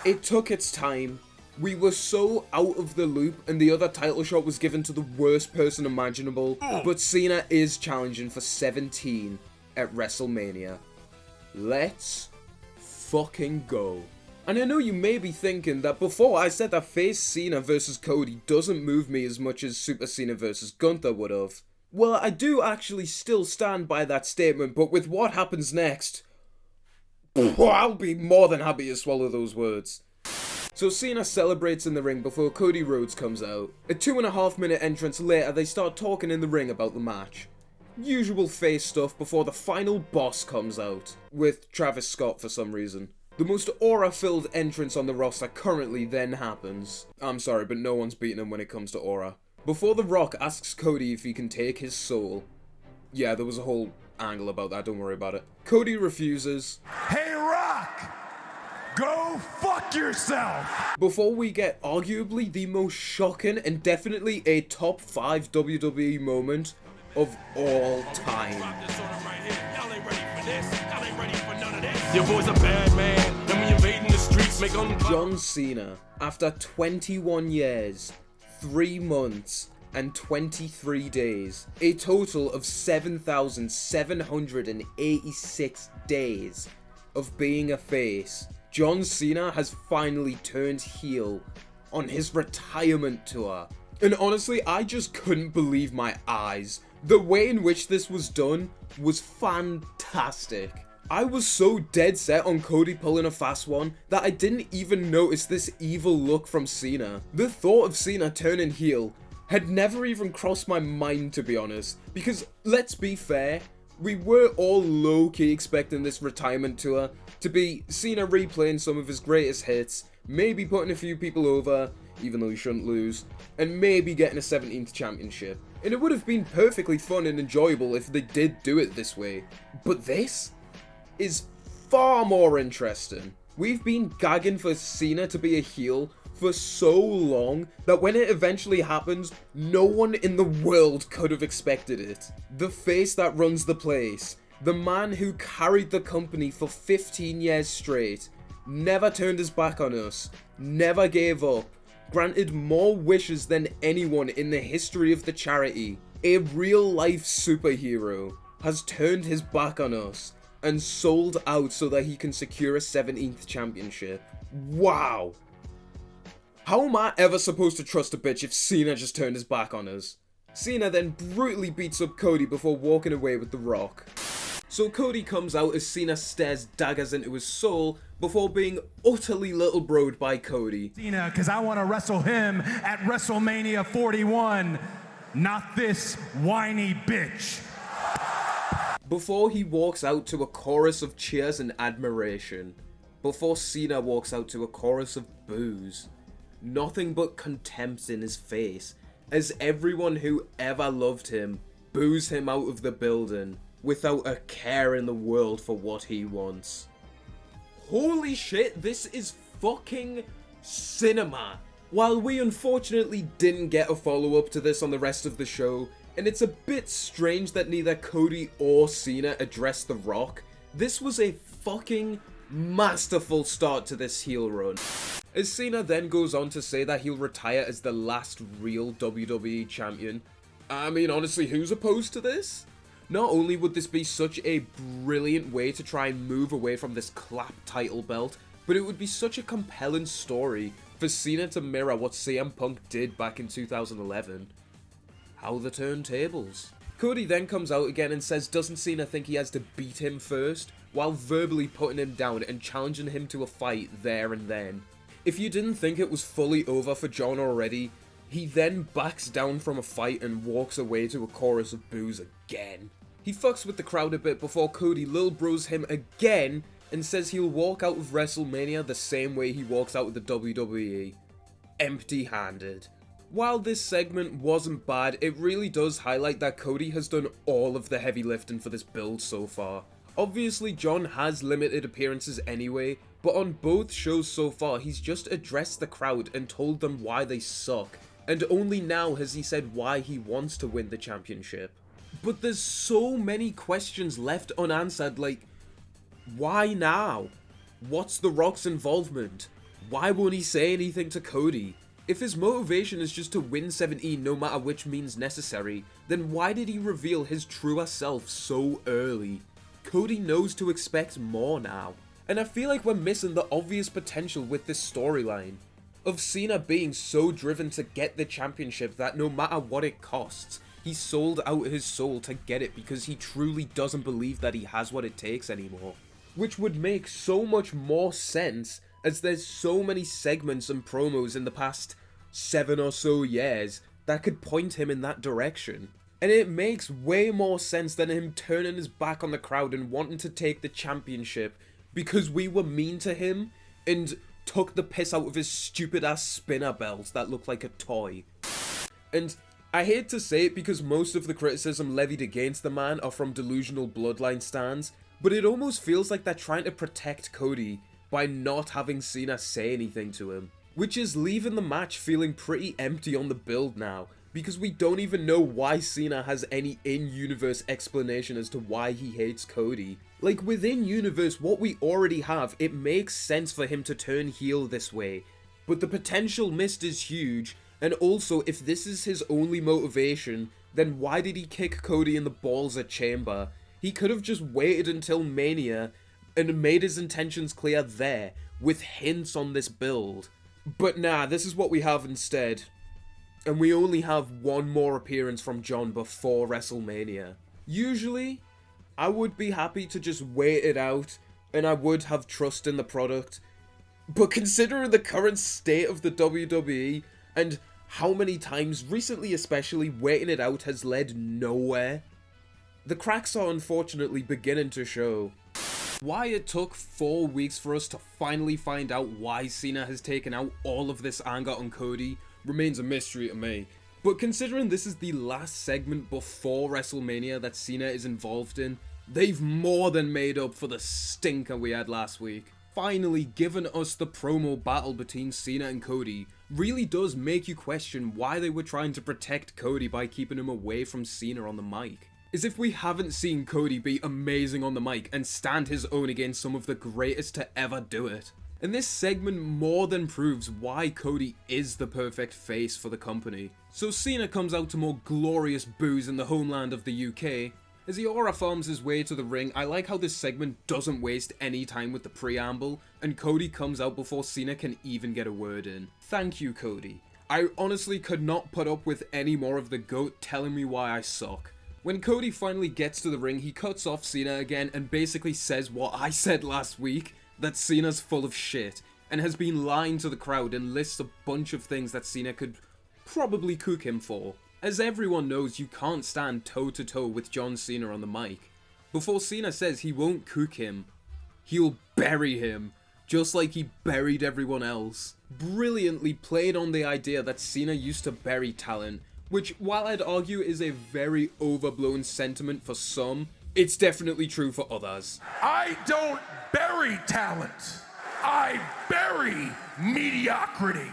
It took its time. We were so out of the loop, and the other title shot was given to the worst person imaginable, but Cena is challenging for 17 at WrestleMania. Let's fucking go. And I know you may be thinking that before I said that face Cena versus Cody doesn't move me as much as Super Cena versus Gunther would have. Well, I do actually still stand by that statement, but with what happens next, I'll be more than happy to swallow those words. So Cena celebrates in the ring before Cody Rhodes comes out. A 2.5 minute entrance later, they start talking in the ring about the match. Usual face stuff before the final boss comes out, with Travis Scott for some reason. The most aura-filled entrance on the roster currently then happens. I'm sorry, but no one's beating him when it comes to aura. Before The Rock asks Cody if he can take his soul. Yeah, there was a whole angle about that, don't worry about it. Cody refuses. Hey Rock! Go fuck yourself! Before we get arguably the most shocking and definitely a top 5 WWE moment of all time. Your boy's a bad man, and we invading the streets, make on John Cena, after 21 years, 3 months, and 23 days, a total of 7,786 days of being a face, John Cena has finally turned heel on his retirement tour. And honestly, I just couldn't believe my eyes. The way in which this was done was fantastic. I was so dead set on Cody pulling a fast one that I didn't even notice this evil look from Cena. The thought of Cena turning heel had never even crossed my mind, to be honest, because let's be fair, we were all low-key expecting this retirement tour to be Cena replaying some of his greatest hits, maybe putting a few people over, even though he shouldn't lose, and maybe getting a 17th championship. And it would have been perfectly fun and enjoyable if they did do it this way. But this is far more interesting. We've been gagging for Cena to be a heel for so long that when it eventually happens, no one in the world could have expected it. The face that runs the place, the man who carried the company for 15 years straight, never turned his back on us, never gave up, granted more wishes than anyone in the history of the charity, a real-life superhero, has turned his back on us and sold out so that he can secure a 17th championship. Wow! How am I ever supposed to trust a bitch if Cena just turned his back on us? Cena then brutally beats up Cody before walking away with The Rock. So Cody comes out as Cena stares daggers into his soul before being utterly little broed by Cody. Cena, because I want to wrestle him at WrestleMania 41, not this whiny bitch. Before he walks out to a chorus of cheers and admiration. Before Cena walks out to a chorus of boos. Nothing but contempt in his face, as everyone who ever loved him boos him out of the building, without a care in the world for what he wants. Holy shit, this is fucking cinema! While we unfortunately didn't get a follow-up to this on the rest of the show, and it's a bit strange that neither Cody or Cena addressed The Rock, this was a fucking masterful start to this heel run. As Cena then goes on to say that he'll retire as the last real WWE champion. I mean, honestly, who's opposed to this? Not only would this be such a brilliant way to try and move away from this clap title belt, but it would be such a compelling story for Cena to mirror what CM Punk did back in 2011. How the turntables. Cody then comes out again and says doesn't Cena think he has to beat him first, while verbally putting him down and challenging him to a fight there and then. If you didn't think it was fully over for John already, he then backs down from a fight and walks away to a chorus of boos again. He fucks with the crowd a bit before Cody lil bros him again and says he'll walk out of WrestleMania the same way he walks out of the WWE. Empty-handed. While this segment wasn't bad, it really does highlight that Cody has done all of the heavy lifting for this build so far. Obviously John has limited appearances anyway, but on both shows so far he's just addressed the crowd and told them why they suck, and only now has he said why he wants to win the championship. But there's so many questions left unanswered, like, why now? What's The Rock's involvement? why won't he say anything to Cody? If his motivation is just to win 7E no matter which means necessary, then why did he reveal his truer self so early? Cody knows to expect more now. And I feel like we're missing the obvious potential with this storyline. Of Cena being so driven to get the championship that no matter what it costs, he sold out his soul to get it because he truly doesn't believe that he has what it takes anymore. Which would make so much more sense as there's so many segments and promos in the past 7 or so years that could point him in that direction. And it makes way more sense than him turning his back on the crowd and wanting to take the championship because we were mean to him and took the piss out of his stupid ass spinner belt that looked like a toy. And I hate to say it because most of the criticism levied against the man are from delusional bloodline stans, but it almost feels like they're trying to protect Cody by not having Cena say anything to him. Which is leaving the match feeling pretty empty on the build now, because we don't even know why Cena has any in-universe explanation as to why he hates Cody. Like, within universe, what we already have, it makes sense for him to turn heel this way, but the potential missed is huge, and also, if this is his only motivation, then why did he kick Cody in the balls at Chamber? He could have just waited until Mania and made his intentions clear there, with hints on this build. But nah, this is what we have instead. And we only have one more appearance from John before WrestleMania. Usually, I would be happy to just wait it out, and I would have trust in the product. But considering the current state of the WWE, and how many times, recently especially, waiting it out has led nowhere, the cracks are unfortunately beginning to show. Why it took 4 weeks for us to finally find out why Cena has taken out all of this anger on Cody remains a mystery to me. But considering this is the last segment before WrestleMania that Cena is involved in, they've more than made up for the stinker we had last week. Finally giving us the promo battle between Cena and Cody really does make you question why they were trying to protect Cody by keeping him away from Cena on the mic. As if we haven't seen Cody be amazing on the mic and stand his own against some of the greatest to ever do it. And this segment more than proves why Cody is the perfect face for the company. So Cena comes out to more glorious boos in the homeland of the UK. As he aura farms his way to the ring, I like how this segment doesn't waste any time with the preamble, and Cody comes out before Cena can even get a word in. Thank you, Cody. I honestly could not put up with any more of the GOAT telling me why I suck. When Cody finally gets to the ring, he cuts off Cena again and basically says what I said last week, that Cena's full of shit, and has been lying to the crowd and lists a bunch of things that Cena could probably cook him for. As everyone knows, you can't stand toe-to-toe with John Cena on the mic. Before Cena says he won't cook him, he'll bury him, just like he buried everyone else. Brilliantly played on the idea that Cena used to bury talent, which, while I'd argue is a very overblown sentiment for some, it's definitely true for others. I don't bury talent. I bury mediocrity.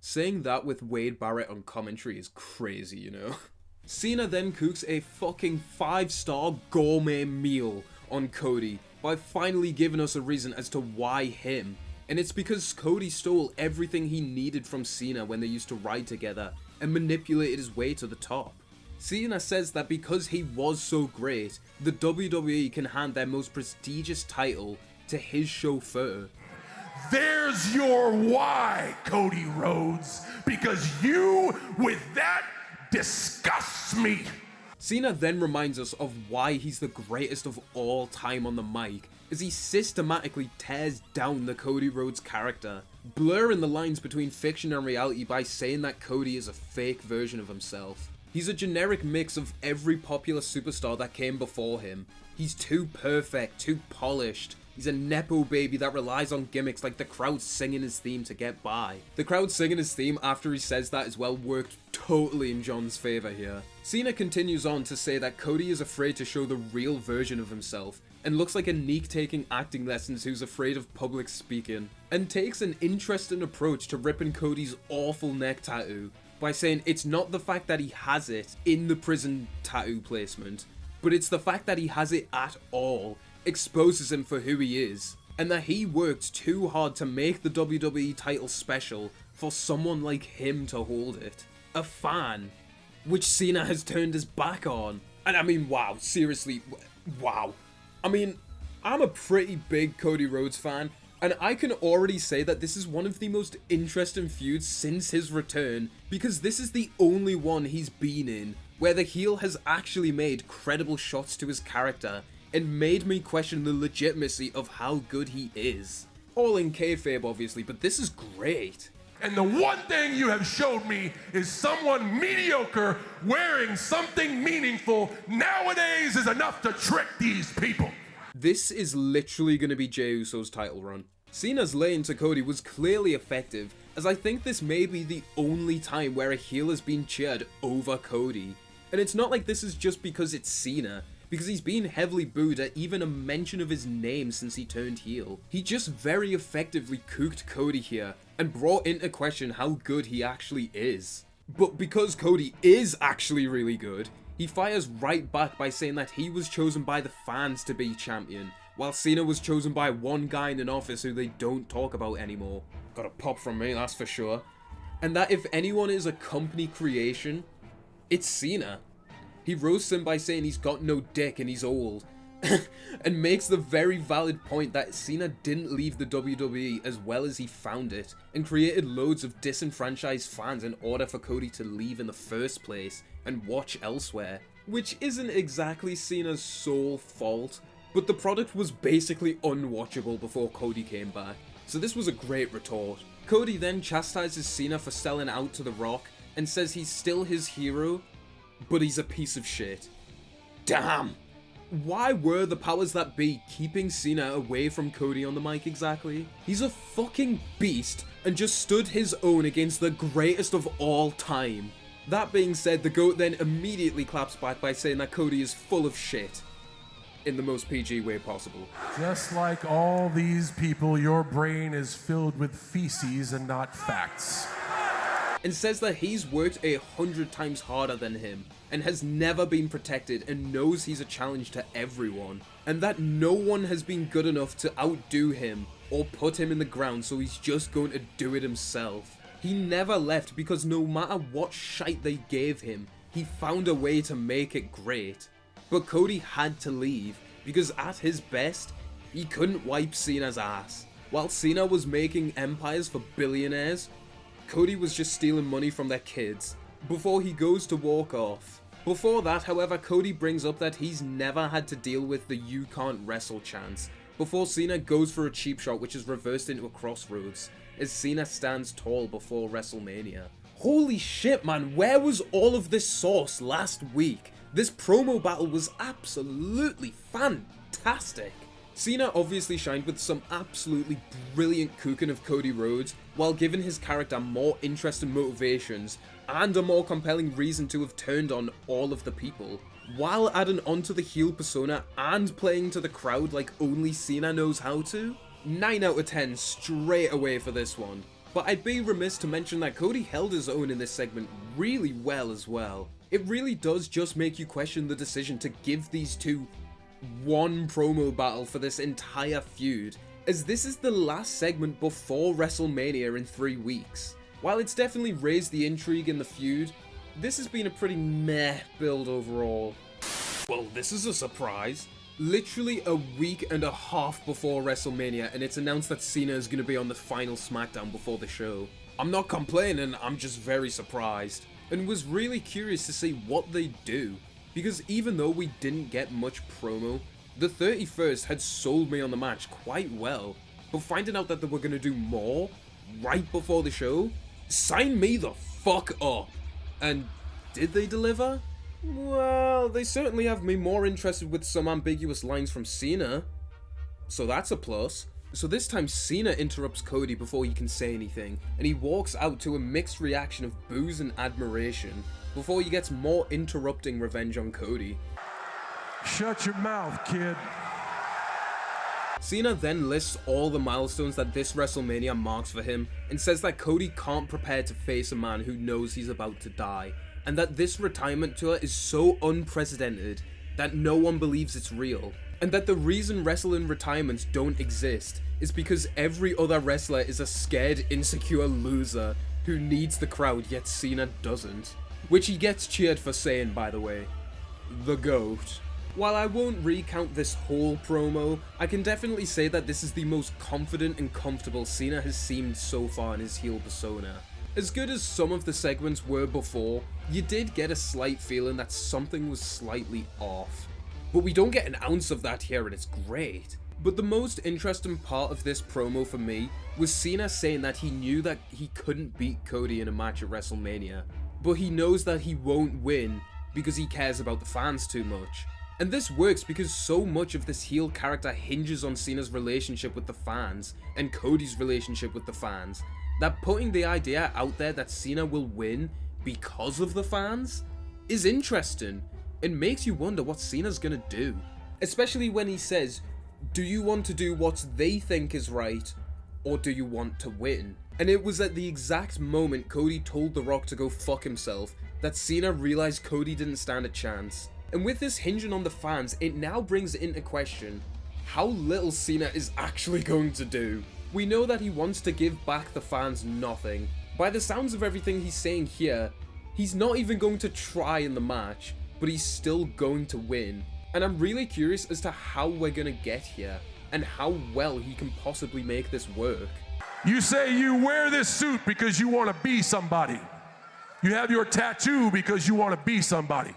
Saying that with Wade Barrett on commentary is crazy, you know? Cena then cooks a fucking 5-star gourmet meal on Cody by finally giving us a reason as to why him. And it's because Cody stole everything he needed from Cena when they used to ride together and manipulated his way to the top. Cena says that because he was so great, the WWE can hand their most prestigious title to his chauffeur. There's your why, Cody Rhodes, because you with that disgusts me. Cena then reminds us of why he's the greatest of all time on the mic, as he systematically tears down the Cody Rhodes character, blurring the lines between fiction and reality by saying that Cody is a fake version of himself. He's a generic mix of every popular superstar that came before him. He's too perfect, too polished. He's a nepo baby that relies on gimmicks like the crowd singing his theme to get by. The crowd singing his theme after he says that as well worked totally in John's favour here. Cena continues on to say that Cody is afraid to show the real version of himself, and looks like a neek taking acting lessons who's afraid of public speaking, and takes an interesting approach to ripping Cody's awful neck tattoo by saying it's not the fact that he has it in the prison tattoo placement, but it's the fact that he has it at all exposes him for who he is. and that he worked too hard to make the WWE title special for someone like him to hold it. A fan, which Cena has turned his back on. And I mean, wow, seriously, wow. I mean, I'm a pretty big Cody Rhodes fan, and I can already say that this is one of the most interesting feuds since his return, because this is the only one he's been in where the heel has actually made credible shots to his character and made me question the legitimacy of how good he is. All in kayfabe, obviously, but this is great. And the one thing you have showed me is someone mediocre wearing something meaningful nowadays is enough to trick these people. This is literally going to be Jey Uso's title run. Cena's lane to Cody was clearly effective, as I think this may be the only time where a heel has been cheered over Cody. And it's not like this is just because it's Cena, because he's been heavily booed at even a mention of his name since he turned heel. He just very effectively cooked Cody here, and brought into question how good he actually is. But because Cody is actually really good, he fires right back by saying that he was chosen by the fans to be champion, while Cena was chosen by one guy in an office who they don't talk about anymore. Got a pop from me, that's for sure. And that if anyone is a company creation, it's Cena. He roasts him by saying he's got no dick and he's old, and makes the very valid point that Cena didn't leave the WWE as well as he found it, and created loads of disenfranchised fans in order for Cody to leave in the first place and watch elsewhere. Which isn't exactly Cena's sole fault, but the product was basically unwatchable before Cody came back, so this was a great retort. Cody then chastises Cena for selling out to The Rock, and says he's still his hero, but he's a piece of shit. Damn! Why were the powers that be keeping Cena away from Cody on the mic exactly? He's a fucking beast and just stood his own against the greatest of all time. That being said, the GOAT then immediately claps back by saying that Cody is full of shit. In the most PG way possible. Just like all these people, your brain is filled with feces and not facts. And says that he's worked 100 times harder than him, and has never been protected and knows he's a challenge to everyone, and that no one has been good enough to outdo him or put him in the ground, so he's just going to do it himself. He never left because no matter what shite they gave him, he found a way to make it great. But Cody had to leave, because at his best, he couldn't wipe Cena's ass. While Cena was making empires for billionaires, Cody was just stealing money from their kids, before he goes to walk off. Before that, however, Cody brings up that he's never had to deal with the "you can't wrestle" chants, before Cena goes for a cheap shot which is reversed into a crossroads, as Cena stands tall before Wrestlemania. Holy shit man, where was all of this sauce last week? This promo battle was absolutely fantastic. Cena obviously shined with some absolutely brilliant cooking of Cody Rhodes, while giving his character more interesting motivations and a more compelling reason to have turned on all of the people, while adding onto the heel persona and playing to the crowd like only Cena knows how to. 9 out of 10 straight away for this one. But I'd be remiss to mention that Cody held his own in this segment really well as well. It really does just make you question the decision to give these two one promo battle for this entire feud, as this is the last segment before WrestleMania in 3 weeks. While it's definitely raised the intrigue in the feud, this has been a pretty meh build overall. Well, this is a surprise. Literally a week and a half before WrestleMania, and it's announced that Cena is going to be on the final Smackdown before the show. I'm not complaining, I'm just very surprised, and was really curious to see what they do. Because even though we didn't get much promo, the 31st had sold me on the match quite well, but finding out that they were going to do more right before the show, sign me the fuck up. And did they deliver? Well, they certainly have me more interested with some ambiguous lines from Cena, so that's a plus. So this time Cena interrupts Cody before he can say anything, and he walks out to a mixed reaction of boos and admiration, before he gets more interrupting revenge on Cody. Shut your mouth, kid. Cena then lists all the milestones that this WrestleMania marks for him, and says that Cody can't prepare to face a man who knows he's about to die, and that this retirement tour is so unprecedented that no one believes it's real. and that the reason wrestling retirements don't exist is because every other wrestler is a scared, insecure loser who needs the crowd, yet Cena doesn't. Which he gets cheered for saying, by the way. The GOAT. While I won't recount this whole promo, I can definitely say that this is the most confident and comfortable Cena has seemed so far in his heel persona. As good as some of the segments were before, you did get a slight feeling that something was slightly off. But we don't get an ounce of that here, and it's great. But the most interesting part of this promo for me was Cena saying that he knew that he couldn't beat Cody in a match at WrestleMania, but he knows that he won't win because he cares about the fans too much. And this works because so much of this heel character hinges on Cena's relationship with the fans and Cody's relationship with the fans, that putting the idea out there that Cena will win because of the fans is interesting and makes you wonder what Cena's gonna do. Especially when he says, do you want to do what they think is right, or do you want to win? And it was at the exact moment Cody told The Rock to go fuck himself that Cena realized Cody didn't stand a chance. And with this hinging on the fans, it now brings into question how little Cena is actually going to do. We know that he wants to give back the fans nothing. By the sounds of everything he's saying here, he's not even going to try in the match, but he's still going to win. And I'm really curious as to how we're gonna get here, and how well he can possibly make this work. You say you wear this suit because you want to be somebody. You have your tattoo because you want to be somebody.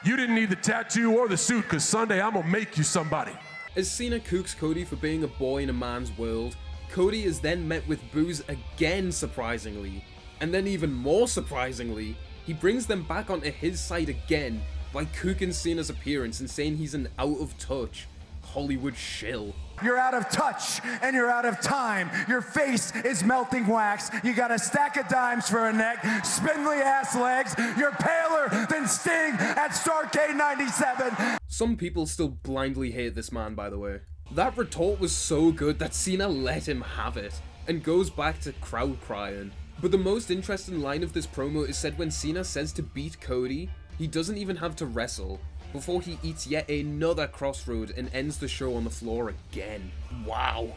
You didn't need the tattoo or the suit because Sunday I'm gonna make you somebody. As Cena cooks Cody for being a boy in a man's world, Cody is then met with boos again surprisingly. And then even more surprisingly, he brings them back onto his side again by cooking Cena's appearance and saying he's an out of touch Hollywood shill. You're out of touch and you're out of time. Your face is melting wax. You got a stack of dimes for a neck, spindly ass legs. You're paler than Sting at Starrcade 97. Some people still blindly hate this man, by the way. That retort was so good that Cena let him have it and goes back to crowd crying. But the most interesting line of this promo is said when Cena says to beat Cody, he doesn't even have to wrestle, before he eats yet another crossroad and ends the show on the floor again. Wow.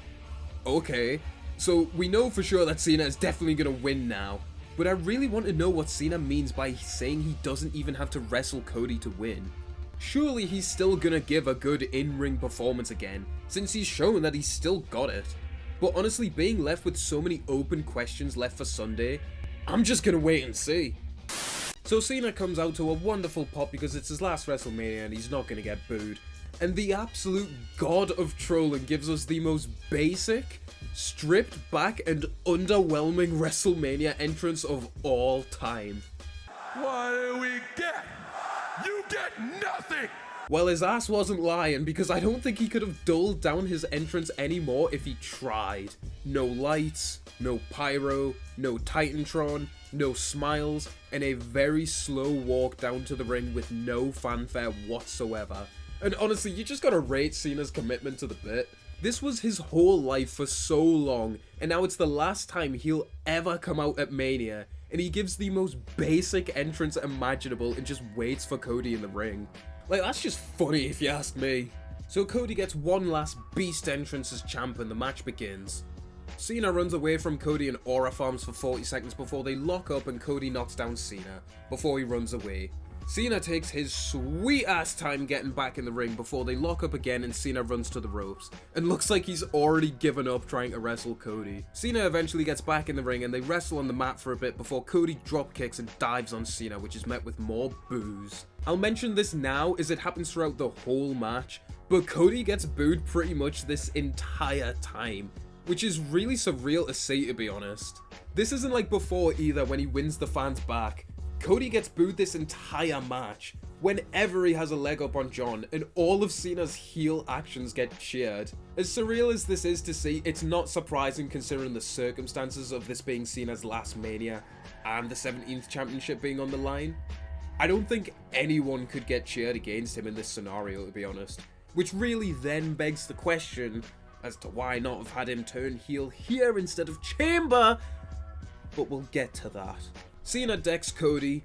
Okay, so we know for sure that Cena is definitely gonna win now, but I really want to know what Cena means by saying he doesn't even have to wrestle Cody to win. Surely he's still gonna give a good in-ring performance again, since he's shown that he's still got it. But honestly, being left with so many open questions left for Sunday, I'm just gonna wait and see. So Cena comes out to a wonderful pop because it's his last WrestleMania and he's not going to get booed. And the absolute god of trolling gives us the most basic, stripped back and underwhelming WrestleMania entrance of all time. What do we get? You get nothing! Well, his ass wasn't lying, because I don't think he could have dulled down his entrance anymore if he tried. No lights, no pyro, no Titantron, no smiles, and a very slow walk down to the ring with no fanfare whatsoever. And honestly, you just gotta rate Cena's commitment to the bit. This was his whole life for so long, and now it's the last time he'll ever come out at Mania, and he gives the most basic entrance imaginable and just waits for Cody in the ring. Like, that's just funny if you ask me. So Cody gets one last beast entrance as champ and the match begins. Cena runs away from Cody and aura farms for 40 seconds before they lock up and Cody knocks down Cena before he runs away. Cena takes his sweet ass time getting back in the ring before they lock up again and Cena runs to the ropes and looks like he's already given up trying to wrestle Cody. Cena eventually gets back in the ring and they wrestle on the mat for a bit before Cody drop kicks and dives on Cena, which is met with more boos. I'll mention this now as it happens throughout the whole match, but Cody gets booed pretty much this entire time, which is really surreal to see, to be honest. This isn't like before either when he wins the fans back. Cody gets booed this entire match whenever he has a leg up on John, and all of Cena's heel actions get cheered. As surreal as this is to see, it's not surprising considering the circumstances of this being Cena's last Mania and the 17th championship being on the line. I don't think anyone could get cheered against him in this scenario, to be honest, which really then begs the question as to why not have had him turn heel here instead of Chamber, but we'll get to that. Cena decks Cody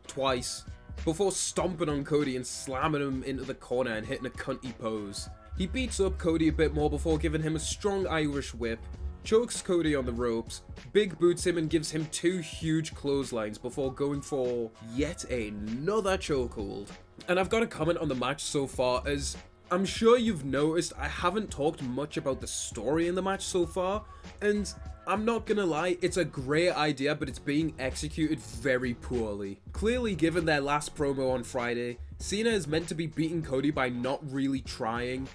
twice, before stomping on Cody and slamming him into the corner and hitting a cunty pose. He beats up Cody a bit more before giving him a strong Irish whip, chokes Cody on the ropes, big boots him and gives him 2 huge clotheslines before going for yet another chokehold. And I've got a comment on the match so far, as I'm sure you've noticed I haven't talked much about the story in the match so far, and I'm not gonna lie, it's a great idea, but it's being executed very poorly. Clearly, given their last promo on Friday, Cena is meant to be beating Cody by not really trying,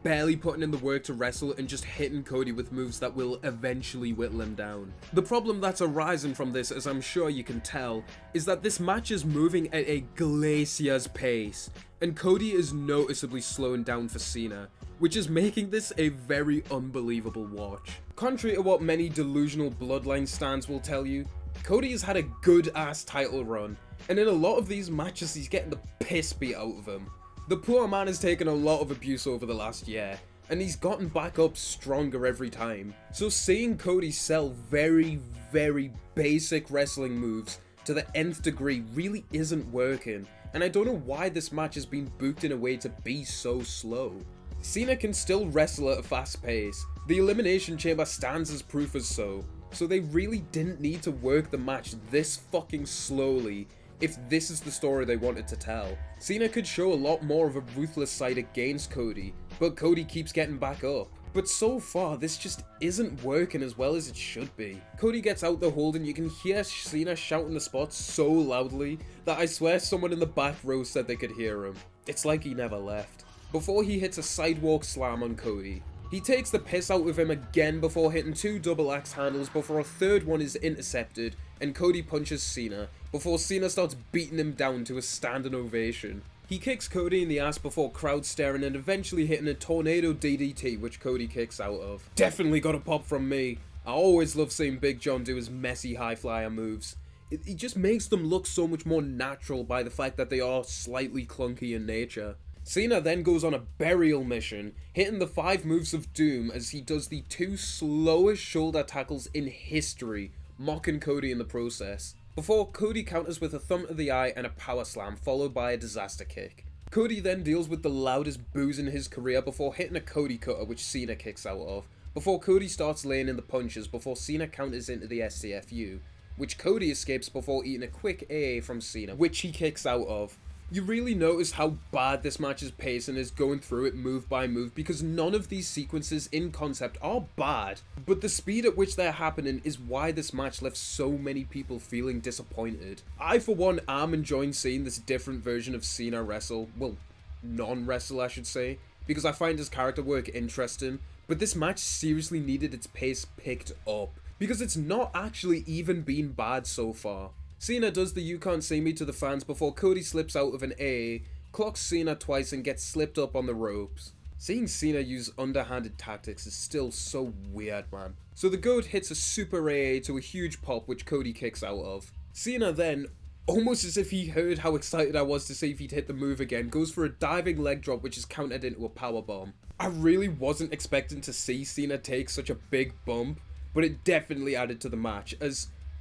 barely putting in the work to wrestle, and just hitting Cody with moves that will eventually whittle him down. The problem that's arising from this, as I'm sure you can tell, is that this match is moving at a glacier's pace, and Cody is noticeably slowing down for Cena, which is making this a very unbelievable watch. Contrary to what many delusional Bloodline stans will tell you, Cody has had a good ass title run, and in a lot of these matches he's getting the piss beat out of him. The poor man has taken a lot of abuse over the last year, and he's gotten back up stronger every time. So seeing Cody sell very, very basic wrestling moves to the nth degree really isn't working, and I don't know why this match has been booked in a way to be so slow. Cena can still wrestle at a fast pace, the Elimination Chamber stands as proof as so they really didn't need to work the match this fucking slowly if this is the story they wanted to tell. Cena could show a lot more of a ruthless side against Cody, but Cody keeps getting back up. But so far, this just isn't working as well as it should be. Cody gets out the hold and you can hear Cena shouting the spots so loudly that I swear someone in the back row said they could hear him. It's like he never left. Before he hits a sidewalk slam on Cody. He takes the piss out of him again before hitting 2 double axe handles before a third one is intercepted and Cody punches Cena before Cena starts beating him down to a standing ovation. He kicks Cody in the ass before crowd staring and eventually hitting a tornado DDT which Cody kicks out of. Definitely got a pop from me. I always love seeing Big John do his messy high flyer moves. It just makes them look so much more natural by the fact that they are slightly clunky in nature. Cena then goes on a burial mission, hitting the 5 moves of doom as he does the 2 slowest shoulder tackles in history, mocking Cody in the process, before Cody counters with a thumb to the eye and a power slam followed by a disaster kick. Cody then deals with the loudest boos in his career before hitting a Cody cutter which Cena kicks out of, before Cody starts laying in the punches before Cena counters into the SCFU, which Cody escapes before eating a quick AA from Cena, which he kicks out of. You really notice how bad this match's pacing is going through it move by move because none of these sequences in concept are bad, but the speed at which they're happening is why this match left so many people feeling disappointed. I for one am enjoying seeing this different version of Cena wrestle, well, non-wrestle I should say, because I find his character work interesting, but this match seriously needed its pace picked up, because it's not actually even been bad so far. Cena does the "you can't see me" to the fans before Cody slips out of an AA, clocks Cena twice and gets slipped up on the ropes. Seeing Cena use underhanded tactics is still so weird, man. So the GOAT hits a super AA to a huge pop which Cody kicks out of. Cena then, almost as if he heard how excited I was to see if he'd hit the move again, goes for a diving leg drop which is countered into a powerbomb. I really wasn't expecting to see Cena take such a big bump, but it definitely added to the match,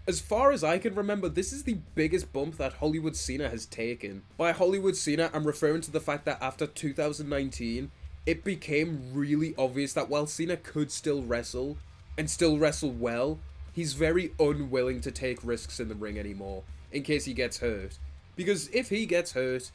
as far as I can remember, this is the biggest bump that Hollywood Cena has taken. By Hollywood Cena, I'm referring to the fact that after 2019, it became really obvious that while Cena could still wrestle, and still wrestle well, he's very unwilling to take risks in the ring anymore, in case he gets hurt. Because if he gets hurt,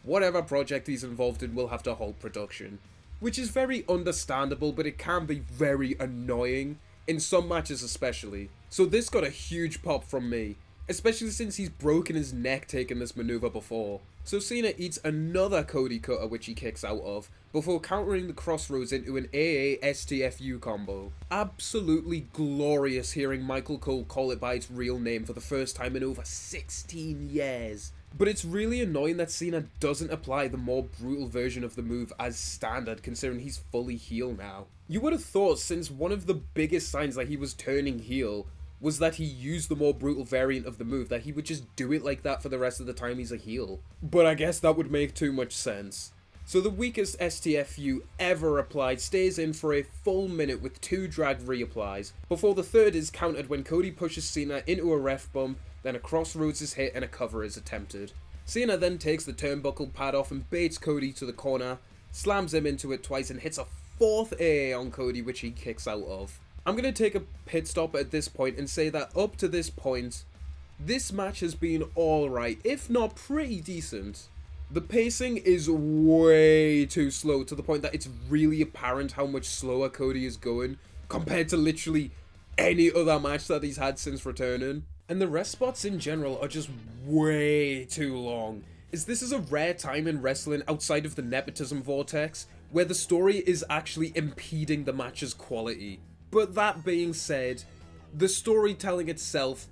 whatever project he's involved in will have to halt production. Which is very understandable, but it can be very annoying, in some matches especially. So this got a huge pop from me, especially since he's broken his neck taking this maneuver before. So Cena eats another Cody cutter which he kicks out of, before countering the crossroads into an AA STFU combo. Absolutely glorious hearing Michael Cole call it by its real name for the first time in over 16 years. But it's really annoying that Cena doesn't apply the more brutal version of the move as standard, considering he's fully heel now. You would have thought, since one of the biggest signs that he was turning heel was that he used the more brutal variant of the move, that he would just do it like that for the rest of the time he's a heel. But I guess that would make too much sense. So the weakest STFU ever applied stays in for a full minute with 2 drag reapplies, before the third is countered when Cody pushes Cena into a ref bump, then a crossroads is hit and a cover is attempted. Cena then takes the turnbuckle pad off and baits Cody to the corner, slams him into it twice and hits a 4th AA on Cody, which he kicks out of. I'm going to take a pit stop at this point and say that up to this point, this match has been alright, if not pretty decent. The pacing is way too slow to the point that it's really apparent how much slower Cody is going compared to literally any other match that he's had since returning. And the rest spots in general are just way too long, as this is a rare time in wrestling outside of the nepotism vortex where the story is actually impeding the match's quality. But that being said, the storytelling itself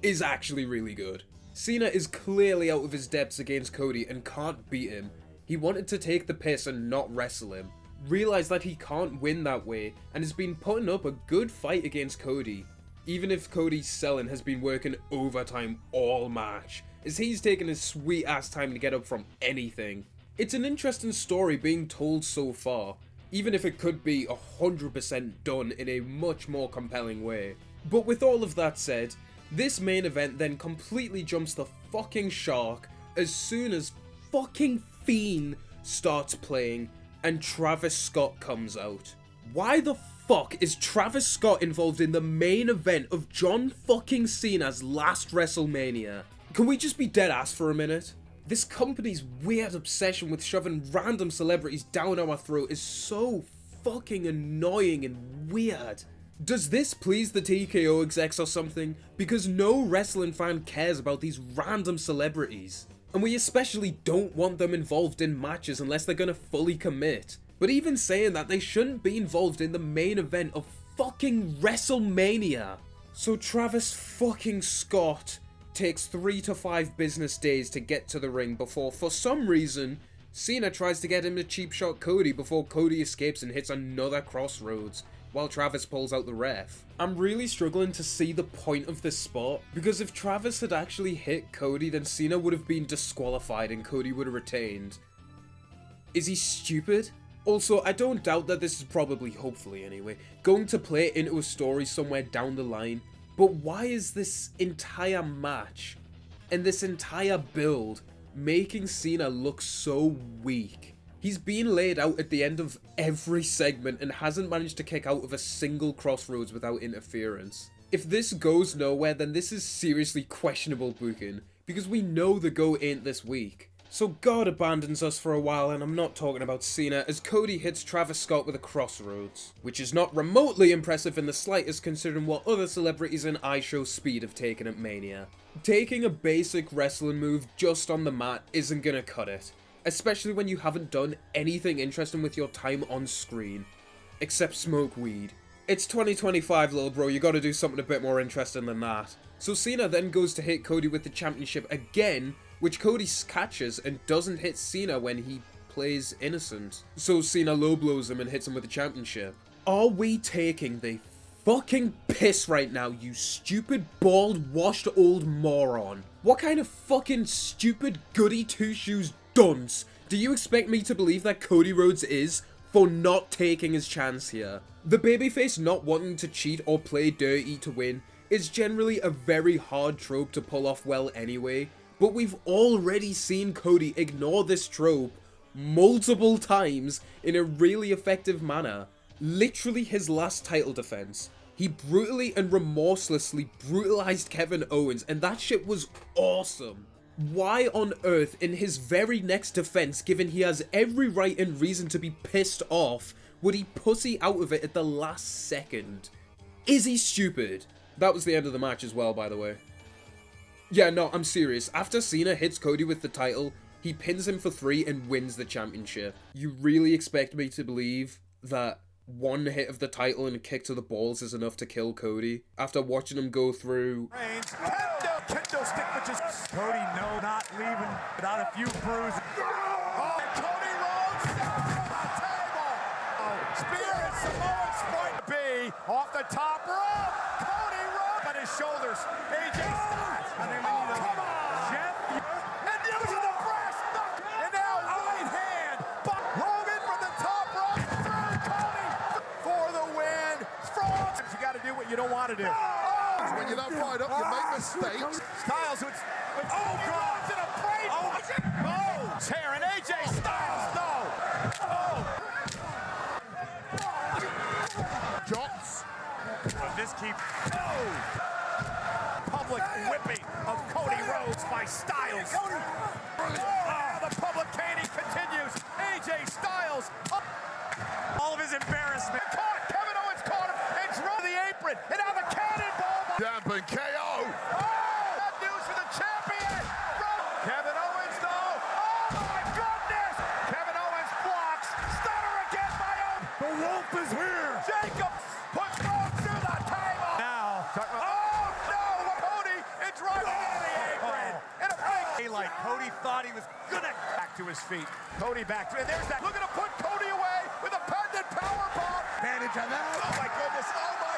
is actually really good. Cena is clearly out of his depths against Cody and can't beat him. He wanted to take the piss and not wrestle him, realised that he can't win that way, and has been putting up a good fight against Cody. Even if Cody's selling has been working overtime all match, as he's taken his sweet ass time to get up from anything. It's an interesting story being told so far, even if it could be 100% done in a much more compelling way. But with all of that said, this main event then completely jumps the fucking shark as soon as fucking Fiend starts playing and Travis Scott comes out. Why the fuck is Travis Scott involved in the main event of John fucking Cena's last WrestleMania? Can we just be dead ass for a minute? This company's weird obsession with shoving random celebrities down our throat is so fucking annoying and weird. Does this please the TKO execs or something? Because no wrestling fan cares about these random celebrities. And we especially don't want them involved in matches unless they're gonna fully commit. But even saying that, they shouldn't be involved in the main event of fucking WrestleMania. So Travis fucking Scott takes 3 to 5 business days to get to the ring before, for some reason, Cena tries to get him to cheap shot Cody before Cody escapes and hits another crossroads, while Travis pulls out the ref. I'm really struggling to see the point of this spot, because if Travis had actually hit Cody, then Cena would have been disqualified and Cody would have retained. Is he stupid? Also, I don't doubt that this is probably, hopefully anyway, going to play into a story somewhere down the line, but why is this entire match and this entire build making Cena look so weak? He's been laid out at the end of every segment and hasn't managed to kick out of a single crossroads without interference. If this goes nowhere, then this is seriously questionable booking, because we know the go ain't this week. So God abandons us for a while, and I'm not talking about Cena, as Cody hits Travis Scott with a crossroads, which is not remotely impressive in the slightest considering what other celebrities in iShow speed have taken at Mania. Taking a basic wrestling move just on the mat isn't gonna cut it, especially when you haven't done anything interesting with your time on screen, except smoke weed. It's 2025, little bro, you gotta do something a bit more interesting than that. So Cena then goes to hit Cody with the championship again, which Cody catches and doesn't hit Cena when he plays innocent. So Cena low blows him and hits him with the championship. Are we taking the fucking piss right now, you stupid, bald, washed old moron? What kind of fucking stupid goody two-shoes dunce do you expect me to believe that Cody Rhodes is for not taking his chance here? The babyface not wanting to cheat or play dirty to win is generally a very hard trope to pull off well anyway, but we've already seen Cody ignore this trope multiple times in a really effective manner. Literally his last title defense, he brutally and remorselessly brutalized Kevin Owens, and that shit was awesome. Why on earth in his very next defense, given he has every right and reason to be pissed off, would he pussy out of it at the last second? Is he stupid? That was the end of the match as well, by the way. Yeah, no, I'm serious. After Cena hits Cody with the title, he pins him for 3 and wins the championship. You really expect me to believe that one hit of the title and a kick to the balls is enough to kill Cody? After watching him go through... Kendo stick, which is Cody, no, not leaving without a few bruises. Oh, Cody Rhodes on the table. Oh, spear and Samoan Sprite B off the top rope. Cody Rhodes on his shoulders. AJ Styles. I think we need a come on, Jeff. And using the brass knuckle. And now right hand. Logan from the top rope. Through Cody for the win. Strong. You got to do what you don't want to do. When you're not fired up, you make mistakes. Styles, Oh, God! In a brain oh, tearing AJ Styles, no! Oh! Jots. Will this keep... Oh! Public whipping of Cody Rhodes by Styles. Oh, the public caning continues. AJ Styles. Oh. All of his embarrassment. Caught. Kevin Owens caught him and drove the apron. And now the cannonball. Dampen KO. Bad news for the champion. Kevin Owens, though. Oh, my goodness. Kevin Owens blocks. Stunner again by Owens. The wolf is here. Jacobs puts Rhodes through the table. Now. Oh, no. Cody is driving into the apron. In a big daylight. Cody thought he was going to back to his feet. Cody back. And there's that. Looking to put Cody away with a pendant powerbomb. Advantage on that. Oh, my goodness. Oh, my.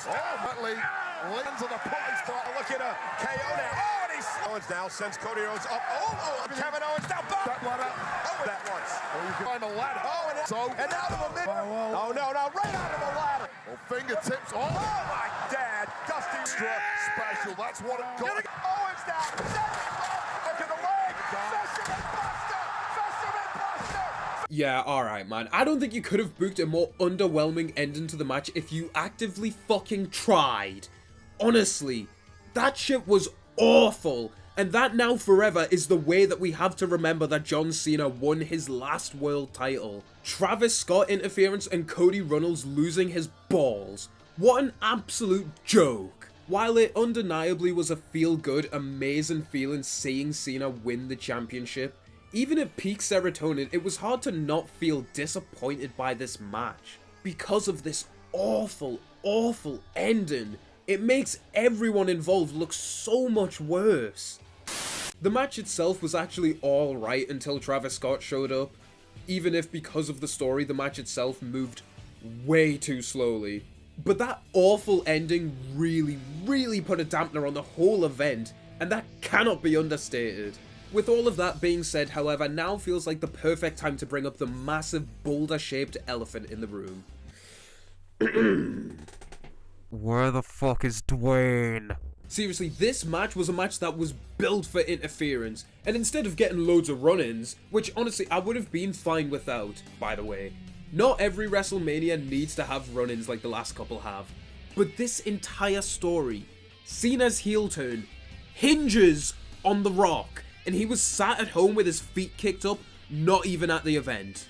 Oh, Bentley lands on the prize spot. Look at a KO now. Oh, and he's Owens now sends Cody Rhodes up. Kevin Owens now back. That ladder. Oh, that once. Oh, you can find a ladder. Oh, and out of the mid. Oh, no, right out of the ladder. Oh, fingertips. Oh, my dad. Dusty Extra special. That's what it got. Owens down. Look at the leg. Fisherman Buster. Fisherman Buster. Yeah, alright, man. I don't think you could have booked a more underwhelming ending to the match if you actively fucking tried. Honestly, that shit was awful. And that now forever is the way that we have to remember that John Cena won his last world title. Travis Scott interference and Cody Rhodes losing his balls. What an absolute joke. While it undeniably was a feel-good, amazing feeling seeing Cena win the championship, even at peak serotonin, it was hard to not feel disappointed by this match. Because of this awful, awful ending, it makes everyone involved look so much worse. The match itself was actually alright until Travis Scott showed up, even if because of the story the match itself moved way too slowly. But that awful ending really put a dampener on the whole event, and that cannot be understated. With all of that being said, however, now feels like the perfect time to bring up the massive boulder-shaped elephant in the room. Where the fuck is Dwayne? Seriously, this match was a match that was built for interference, and instead of getting loads of run-ins, which honestly I would have been fine without, by the way. Not every WrestleMania needs to have run-ins like the last couple have, but this entire story, Cena's heel turn, hinges on The Rock, and he was sat at home with his feet kicked up, not even at the event.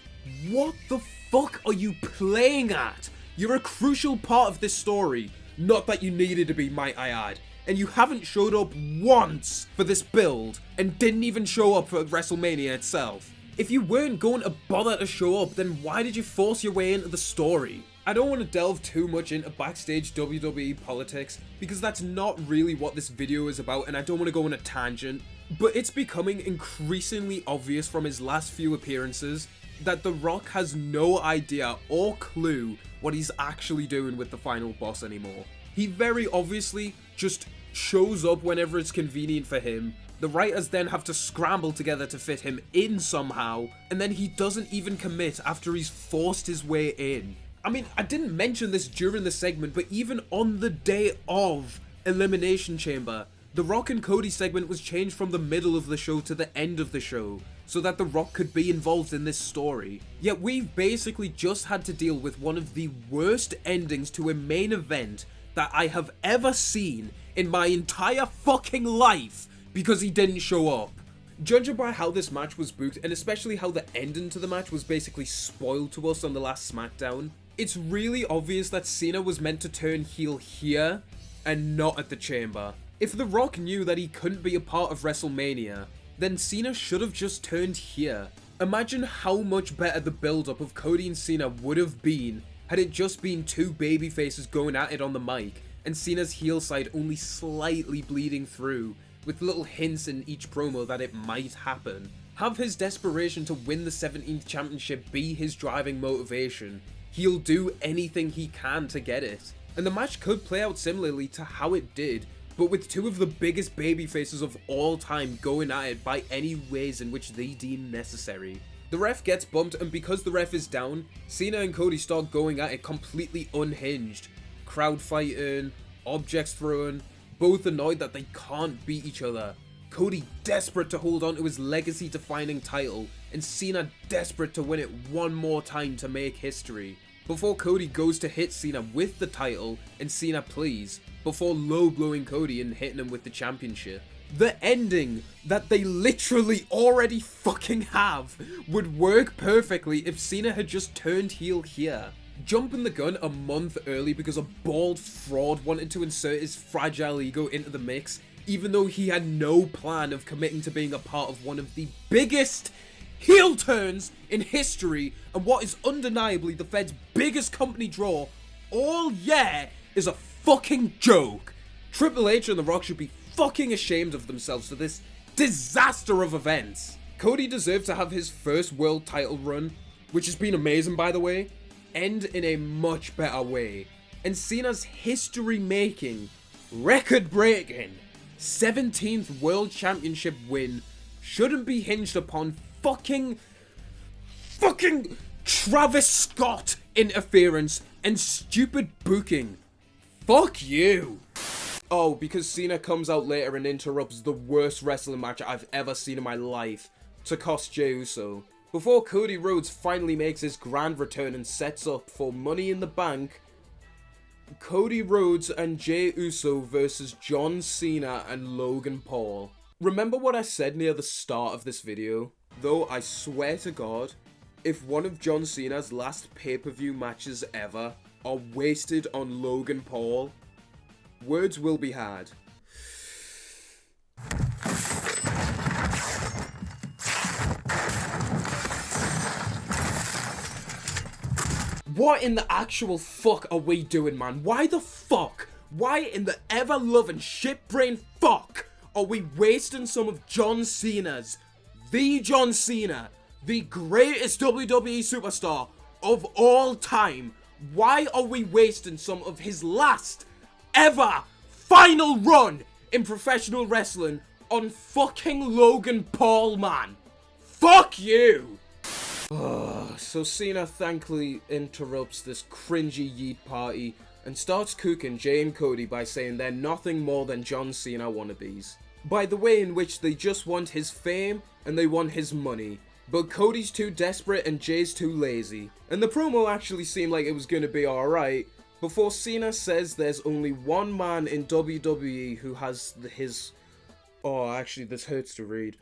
What the fuck are you playing at? You're a crucial part of this story, not that you needed to be, might I add. And you haven't showed up once for this build, and didn't even show up for WrestleMania itself. If you weren't going to bother to show up, then why did you force your way into the story? I don't want to delve too much into backstage WWE politics, because that's not really what this video is about, and I don't want to go on a tangent. But it's becoming increasingly obvious from his last few appearances that The Rock has no idea or clue what he's actually doing with the final boss anymore. He very obviously just shows up whenever it's convenient for him. The writers then have to scramble together to fit him in somehow, and then he doesn't even commit after he's forced his way in. I mean, I didn't mention this during the segment, but even on the day of Elimination Chamber, the Rock and Cody segment was changed from the middle of the show to the end of the show, so that The Rock could be involved in this story. Yet we've basically just had to deal with one of the worst endings to a main event that I have ever seen in my entire fucking life, because he didn't show up. Judging by how this match was booked, and especially how the ending to the match was basically spoiled to us on the last Smackdown, it's really obvious that Cena was meant to turn heel here, and not at the Chamber. If The Rock knew that he couldn't be a part of WrestleMania, then Cena should have just turned here. Imagine how much better the build-up of Cody and Cena would have been had it just been two babyfaces going at it on the mic, and Cena's heel side only slightly bleeding through, with little hints in each promo that it might happen. Have his desperation to win the 17th championship be his driving motivation. He'll do anything he can to get it. And the match could play out similarly to how it did, but with two of the biggest babyfaces of all time going at it by any ways in which they deem necessary. The ref gets bumped, and because the ref is down, Cena and Cody start going at it completely unhinged. Crowd fighting, objects thrown, both annoyed that they can't beat each other. Cody desperate to hold on to his legacy-defining title, and Cena desperate to win it one more time to make history. Before Cody goes to hit Cena with the title, and Cena please, before low-blowing Cody and hitting him with the championship. The ending that they literally already fucking have would work perfectly if Cena had just turned heel here. Jumping the gun a month early because a bald fraud wanted to insert his fragile ego into the mix, even though he had no plan of committing to being a part of one of the biggest heel turns in history and what is undeniably the Fed's biggest company draw, all yeah is a fucking joke. Triple H and The Rock should be fucking ashamed of themselves for this disaster of events. Cody deserved to have his first world title run, which has been amazing by the way, end in a much better way. And Cena's history-making, record-breaking 17th World Championship win shouldn't be hinged upon fucking Travis Scott interference and stupid booking. Fuck you. Oh, because Cena comes out later and interrupts the worst wrestling match I've ever seen in my life to cost Jey Uso. Before Cody Rhodes finally makes his grand return and sets up for Money in the Bank, Cody Rhodes and Jey Uso versus John Cena and Logan Paul. Remember what I said near the start of this video? Though I swear to God, if one of John Cena's last pay-per-view matches ever are wasted on Logan Paul, words will be had. What in the actual fuck are we doing, man? Why the fuck? Why in the ever-loving shit-brain fuck are we wasting some of John Cena's, the John Cena, the greatest WWE superstar of all time? Why are we wasting some of his last ever final run in professional wrestling on fucking Logan Paul, man? Fuck you! So Cena thankfully interrupts this cringy yeet party and starts cooking Jey and Cody by saying they're nothing more than John Cena wannabes. By the way in which they just want his fame and they want his money. But Cody's too desperate and Jay's too lazy. And the promo actually seemed like it was gonna be alright, before Cena says there's only one man in WWE who has his... Oh, actually this hurts to read.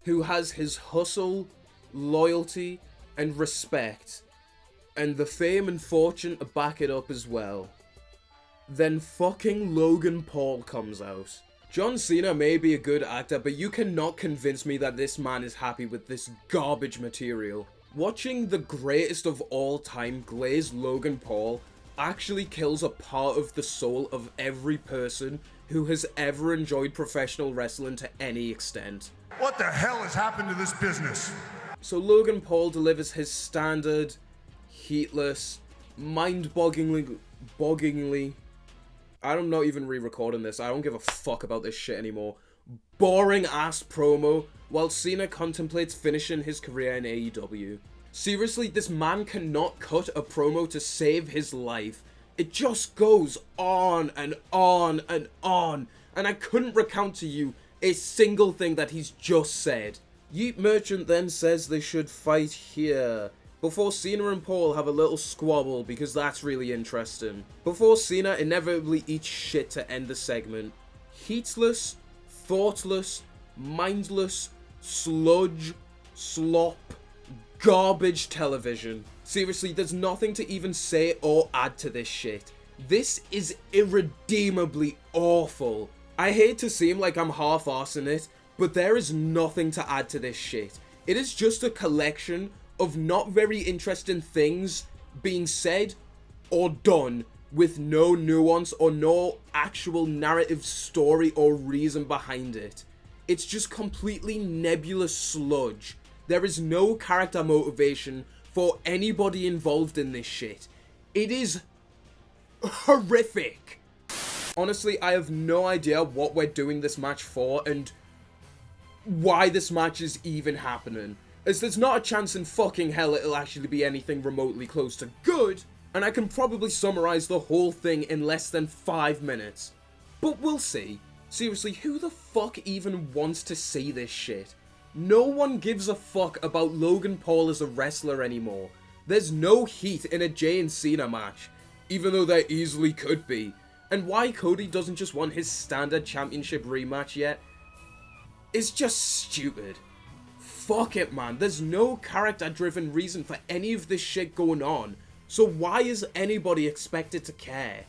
Who has his hustle, loyalty, and respect, and the fame and fortune to back it up as well. Then fucking Logan Paul comes out. John Cena may be a good actor, but you cannot convince me that this man is happy with this garbage material. Watching the greatest of all time glaze Logan Paul actually kills a part of the soul of every person who has ever enjoyed professional wrestling to any extent. What the hell has happened to this business? So Logan Paul delivers his standard, heatless, mind-bogglingly, I'm not even re-recording this, I don't give a fuck about this shit anymore, boring-ass promo while Cena contemplates finishing his career in AEW. Seriously, this man cannot cut a promo to save his life. It just goes on and on and on, and I couldn't recount to you a single thing that he's just said. Yeet Merchant then says they should fight here, before Cena and Paul have a little squabble because that's really interesting. Before Cena inevitably eats shit to end the segment. Heatless, thoughtless, mindless, sludge, slop, garbage television. Seriously, there's nothing to even say or add to this shit. This is irredeemably awful. I hate to seem like I'm half-arsing it, but there is nothing to add to this shit. It is just a collection of not very interesting things being said or done with no nuance or no actual narrative story or reason behind it. It's just completely nebulous sludge. There is no character motivation for anybody involved in this shit. It is horrific. Honestly, I have no idea what we're doing this match for and why this match is even happening, as there's not a chance in fucking hell it'll actually be anything remotely close to good, and I can probably summarize the whole thing in less than 5 minutes. But we'll see. Seriously, who the fuck even wants to see this shit? No one gives a fuck about Logan Paul as a wrestler anymore. There's no heat in a Jay and Cena match, even though there easily could be. And why Cody doesn't just want his standard championship rematch yet is just stupid. Fuck it, man. There's no character-driven reason for any of this shit going on, so why is anybody expected to care?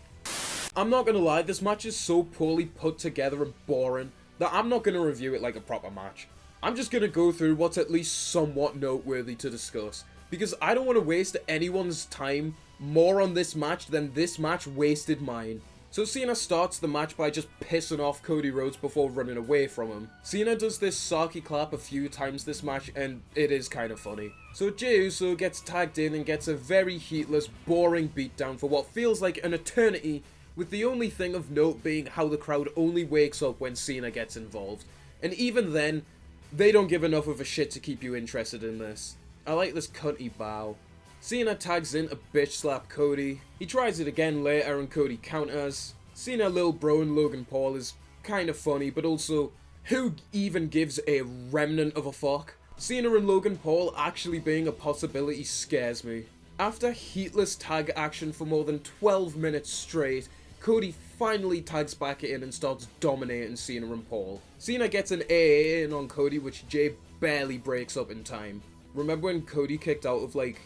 I'm not gonna lie, this match is so poorly put together and boring that I'm not gonna review it like a proper match. I'm just gonna go through what's at least somewhat noteworthy to discuss, because I don't want to waste anyone's time more on this match than this match wasted mine. So Cena starts the match by just pissing off Cody Rhodes before running away from him. Cena does this Saki clap a few times this match, and it is kind of funny. So Jey Uso gets tagged in and gets a very heatless, boring beatdown for what feels like an eternity, with the only thing of note being how the crowd only wakes up when Cena gets involved. And even then, they don't give enough of a shit to keep you interested in this. I like this cunty bow. Cena tags in a bitch slap Cody. He tries it again later and Cody counters. Cena, Lil Bro and Logan Paul is kind of funny, but also, who even gives a remnant of a fuck? Cena and Logan Paul actually being a possibility scares me. After heatless tag action for more than 12 minutes straight, Cody finally tags back in and starts dominating Cena and Paul. Cena gets an AA in on Cody, which Jey barely breaks up in time. Remember when Cody kicked out of like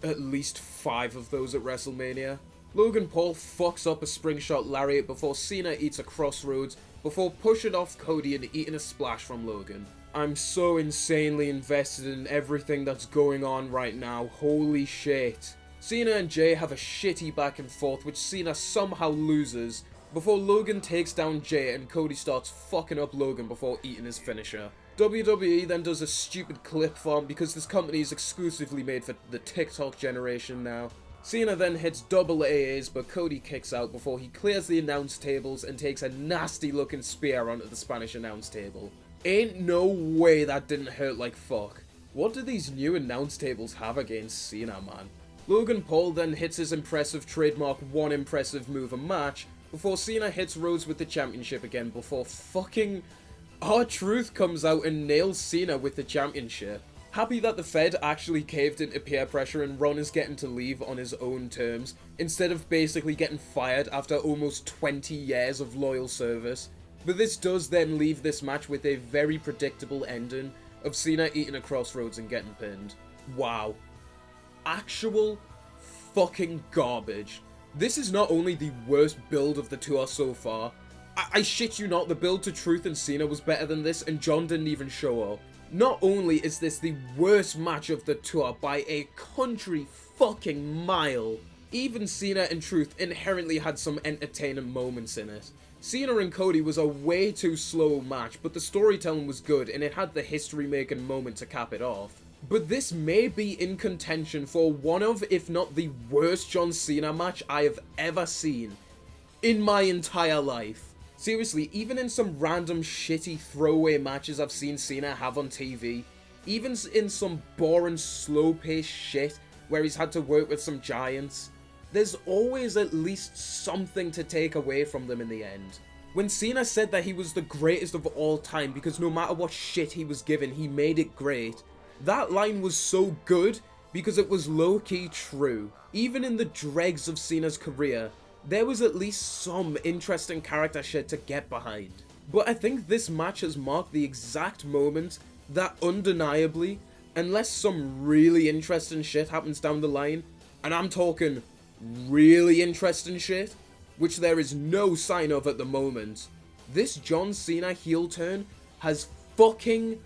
at least 5 of those at WrestleMania? Logan Paul fucks up a spring shot lariat before Cena eats a crossroads before pushing off Cody and eating a splash from Logan. I'm so insanely invested in everything that's going on right now, holy shit. Cena and Jey have a shitty back and forth which Cena somehow loses before Logan takes down Jey and Cody starts fucking up Logan before eating his finisher. WWE then does a stupid clip farm because this company is exclusively made for the TikTok generation now. Cena then hits double AAs but Cody kicks out before he clears the announce tables and takes a nasty looking spear onto the Spanish announce table. Ain't no way that didn't hurt like fuck. What do these new announce tables have against Cena, man? Logan Paul then hits his impressive trademark one impressive move a match before Cena hits Rhodes with the championship again before fucking R-Truth comes out and nails Cena with the championship. Happy that the Fed actually caved into peer pressure and Ron is getting to leave on his own terms, instead of basically getting fired after almost 20 years of loyal service. But this does then leave this match with a very predictable ending of Cena eating a crossroads and getting pinned. Wow. Actual fucking garbage. This is not only the worst build of the tour so far, I shit you not, the build to Truth and Cena was better than this and John didn't even show up. Not only is this the worst match of the tour by a country fucking mile, even Cena and Truth inherently had some entertaining moments in it. Cena and Cody was a way too slow match, but the storytelling was good and it had the history-making moment to cap it off. But this may be in contention for one of, if not the worst John Cena match I have ever seen in my entire life. Seriously, even in some random shitty throwaway matches I've seen Cena have on TV, even in some boring slow-paced shit where he's had to work with some giants, there's always at least something to take away from them in the end. When Cena said that he was the greatest of all time because no matter what shit he was given, he made it great, that line was so good because it was low-key true. Even in the dregs of Cena's career, there was at least some interesting character shit to get behind. But I think this match has marked the exact moment that undeniably, unless some really interesting shit happens down the line, and I'm talking really interesting shit, which there is no sign of at the moment, this John Cena heel turn has fucking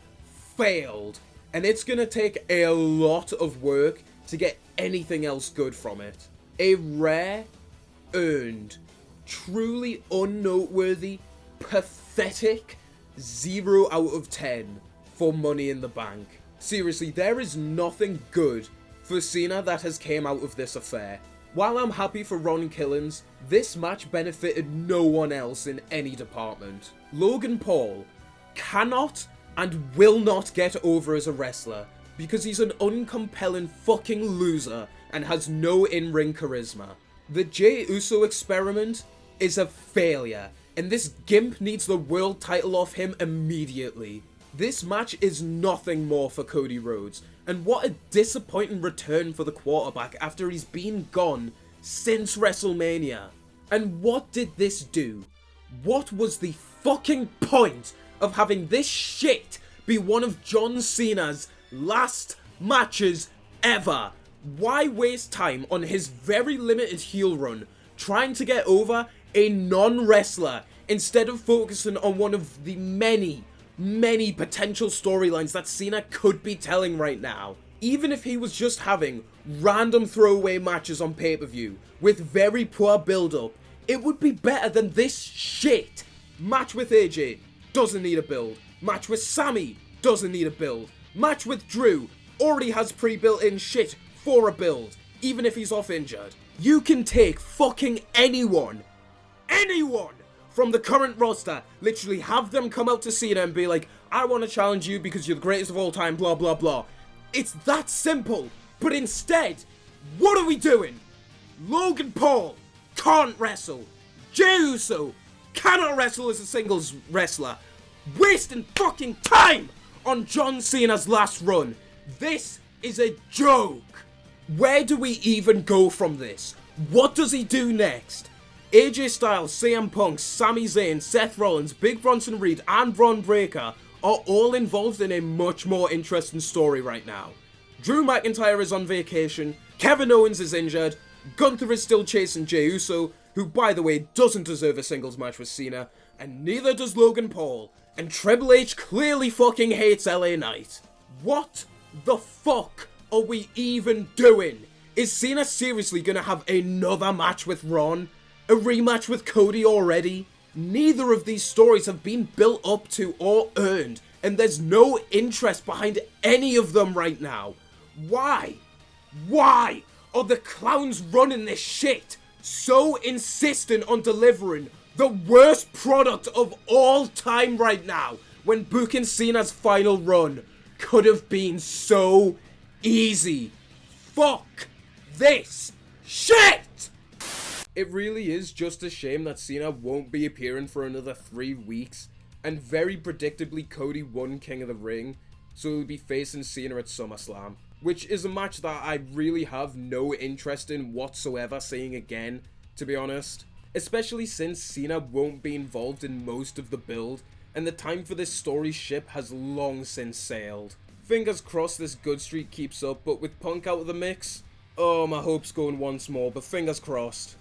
failed. And it's gonna take a lot of work to get anything else good from it. A rare, earned, truly unnoteworthy, pathetic 0 out of 10 for Money in the Bank. Seriously, there is nothing good for Cena that has came out of this affair. While I'm happy for Ron Killings, this match benefited no one else in any department. Logan Paul cannot and will not get over as a wrestler because he's an uncompelling fucking loser and has no in-ring charisma. The Jey Uso experiment is a failure. and this gimp needs the world title off him immediately. This match is nothing more for Cody Rhodes, and what a disappointing return for the quarterback after he's been gone since WrestleMania. And what did this do? What was the fucking point of having this shit be one of John Cena's last matches ever? Why waste time on his very limited heel run trying to get over a non-wrestler instead of focusing on one of the many potential storylines that Cena could be telling right now? Even if he was just having random throwaway matches on pay-per-view with very poor build-up, it would be better than this shit. Match with AJ doesn't need a build. Match with Sammy doesn't need a build. Match with Drew already has pre-built-in shit for a build, even if he's off injured. You can take fucking anyone from the current roster, literally have them come out to Cena and be like, I want to challenge you because you're the greatest of all time, blah blah blah. It's that simple. But instead, what are we doing? Logan Paul can't wrestle. Jey Uso cannot wrestle as a singles wrestler. Wasting fucking time on John Cena's last run. This is a joke. Where do we even go from this? What does he do next? AJ Styles, CM Punk, Sami Zayn, Seth Rollins, Big Bronson Reed, and Braun Breaker are all involved in a much more interesting story right now. Drew McIntyre is on vacation, Kevin Owens is injured, Gunther is still chasing Jey Uso, who by the way doesn't deserve a singles match with Cena, and neither does Logan Paul, and Triple H clearly fucking hates LA Knight. What the fuck are we even doing? Is Cena seriously gonna have another match with Ron? A rematch with Cody already? Neither of these stories have been built up to or earned, and there's no interest behind any of them right now. Why? Why are the clowns running this shit so insistent on delivering the worst product of all time right now, when booking Cena's final run could have been so easy? Fuck this shit! It really is just a shame that Cena won't be appearing for another 3 weeks, and very predictably Cody won King of the Ring, so he'll be facing Cena at SummerSlam, which is a match that I really have no interest in whatsoever seeing again, to be honest. Especially since Cena won't be involved in most of the build, and the time for this story ship has long since sailed. Fingers crossed this good streak keeps up, but with Punk out of the mix, oh, my hopes going once more, but fingers crossed.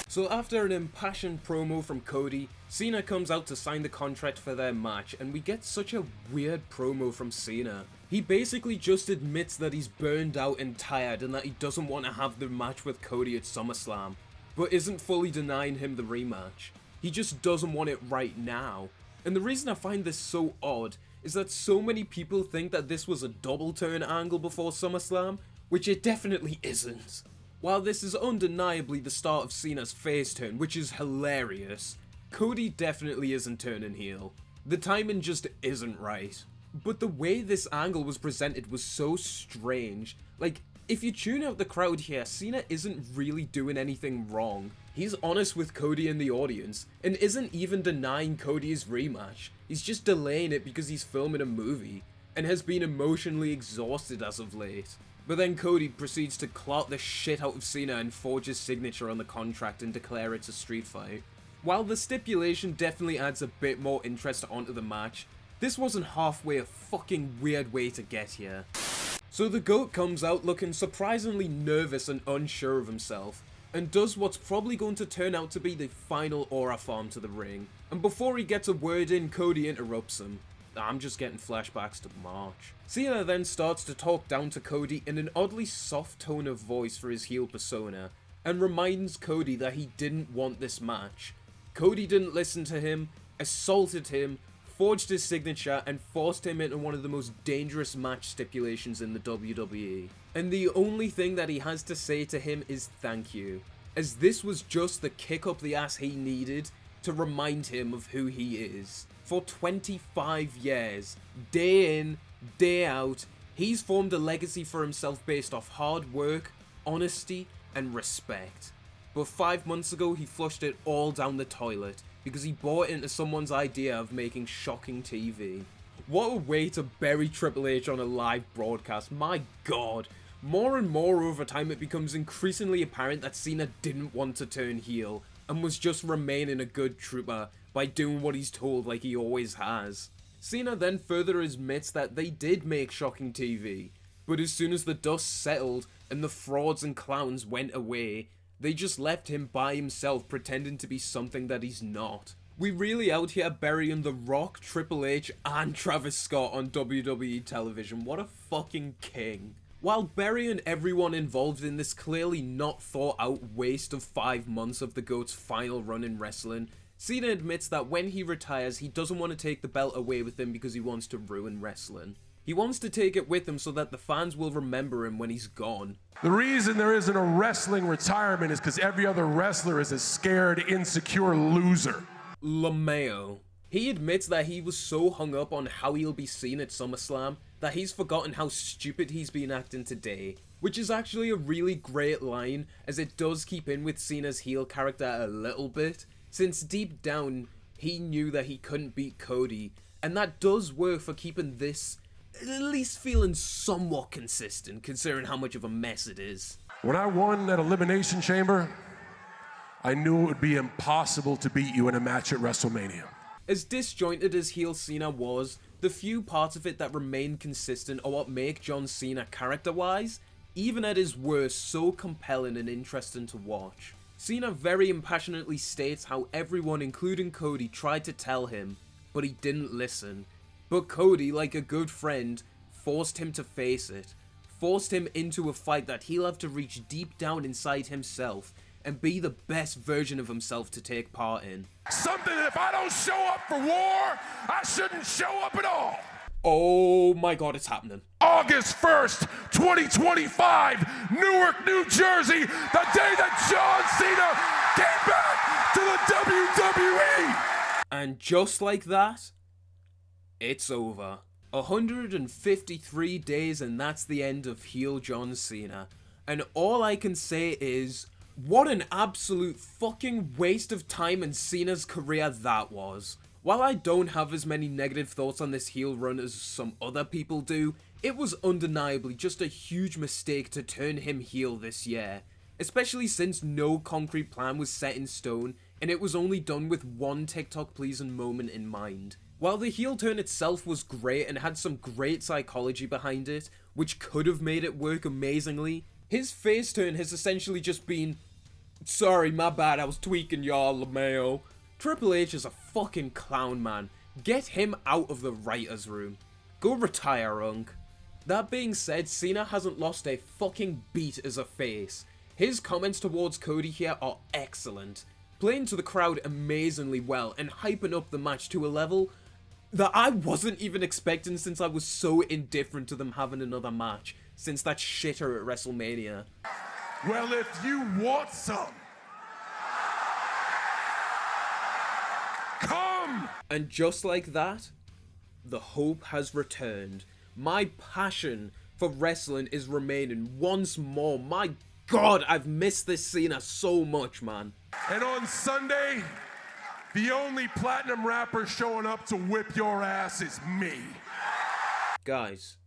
So after an impassioned promo from Cody, Cena comes out to sign the contract for their match, and we get such a weird promo from Cena. He basically just admits that he's burned out and tired and that he doesn't want to have the match with Cody at SummerSlam, but isn't fully denying him the rematch. He just doesn't want it right now. And the reason I find this so odd is that so many people think that this was a double turn angle before SummerSlam, which it definitely isn't. While this is undeniably the start of Cena's face turn, which is hilarious, Cody definitely isn't turning heel. The timing just isn't right. But the way this angle was presented was so strange. Like, if you tune out the crowd here, Cena isn't really doing anything wrong. He's honest with Cody and the audience, and isn't even denying Cody's rematch. He's just delaying it because he's filming a movie, and has been emotionally exhausted as of late. But then Cody proceeds to clout the shit out of Cena and forge his signature on the contract and declare it's a street fight. While the stipulation definitely adds a bit more interest onto the match, this wasn't halfway a fucking weird way to get here. So the GOAT comes out looking surprisingly nervous and unsure of himself, and does what's probably going to turn out to be the final aura farm to the ring. And before he gets a word in, Cody interrupts him. I'm just getting flashbacks to March. Cena then starts to talk down to Cody in an oddly soft tone of voice for his heel persona, and reminds Cody that he didn't want this match. Cody didn't listen to him, assaulted him, forged his signature, and forced him into one of the most dangerous match stipulations in the WWE. And the only thing that he has to say to him is thank you, as this was just the kick up the ass he needed to remind him of who he is. For 25 years, day in, day out, he's formed a legacy for himself based off hard work, honesty, and respect. But 5 months ago, he flushed it all down the toilet, because he bought into someone's idea of making shocking TV. What a way to bury Triple H on a live broadcast, my god. More and more over time it becomes increasingly apparent that Cena didn't want to turn heel, and was just remaining a good trooper by doing what he's told like he always has. Cena then further admits that they did make shocking TV, but as soon as the dust settled and the frauds and clowns went away, they just left him by himself pretending to be something that he's not. We really out here burying The Rock, Triple H, and Travis Scott on WWE television. What a fucking king. While burying everyone involved in this clearly not thought out waste of 5 months of the GOAT's final run in wrestling, Cena admits that when he retires, he doesn't want to take the belt away with him because he wants to ruin wrestling. He wants to take it with him so that the fans will remember him when he's gone. The reason there isn't a wrestling retirement is because every other wrestler is a scared, insecure loser. LeMayo. He admits that he was so hung up on how he'll be seen at SummerSlam that he's forgotten how stupid he's been acting today, which is actually a really great line as it does keep in with Cena's heel character a little bit, since deep down he knew that he couldn't beat Cody, and that does work for keeping this at least feeling somewhat consistent considering how much of a mess it is. When I won at Elimination Chamber, I knew it would be impossible to beat you in a match at WrestleMania. As disjointed as heel Cena was, the few parts of it that remain consistent are what make John Cena character-wise, even at his worst, so compelling and interesting to watch. Cena very impassionately states how everyone, including Cody, tried to tell him, but he didn't listen. But Cody, like a good friend, forced him to face it, forced him into a fight that he'll have to reach deep down inside himself and be the best version of himself to take part in. Something that if I don't show up for war, I shouldn't show up at all. Oh my god, it's happening. August 1st, 2025, Newark, New Jersey, the day that John Cena came back to the WWE. And just like that, it's over. 153 days and that's the end of heel John Cena. And all I can say is, what an absolute fucking waste of time in Cena's career that was. While I don't have as many negative thoughts on this heel run as some other people do, it was undeniably just a huge mistake to turn him heel this year. Especially since no concrete plan was set in stone, and it was only done with one TikTok pleasing moment in mind. While the heel turn itself was great and had some great psychology behind it, which could have made it work amazingly, his face turn has essentially just been, sorry, my bad, I was tweaking y'all, LeMayo. Triple H is a fucking clown, man. Get him out of the writer's room. Go retire, Unk. That being said, Cena hasn't lost a fucking beat as a face. His comments towards Cody here are excellent, playing to the crowd amazingly well and hyping up the match to a level that I wasn't even expecting since I was so indifferent to them having another match since that shitter at WrestleMania. Well, if you want some, come! And just like that, the hope has returned. My passion for wrestling is remaining once more. My god, I've missed this Cena so much, man. And on Sunday, the only platinum rapper showing up to whip your ass is me. Guys,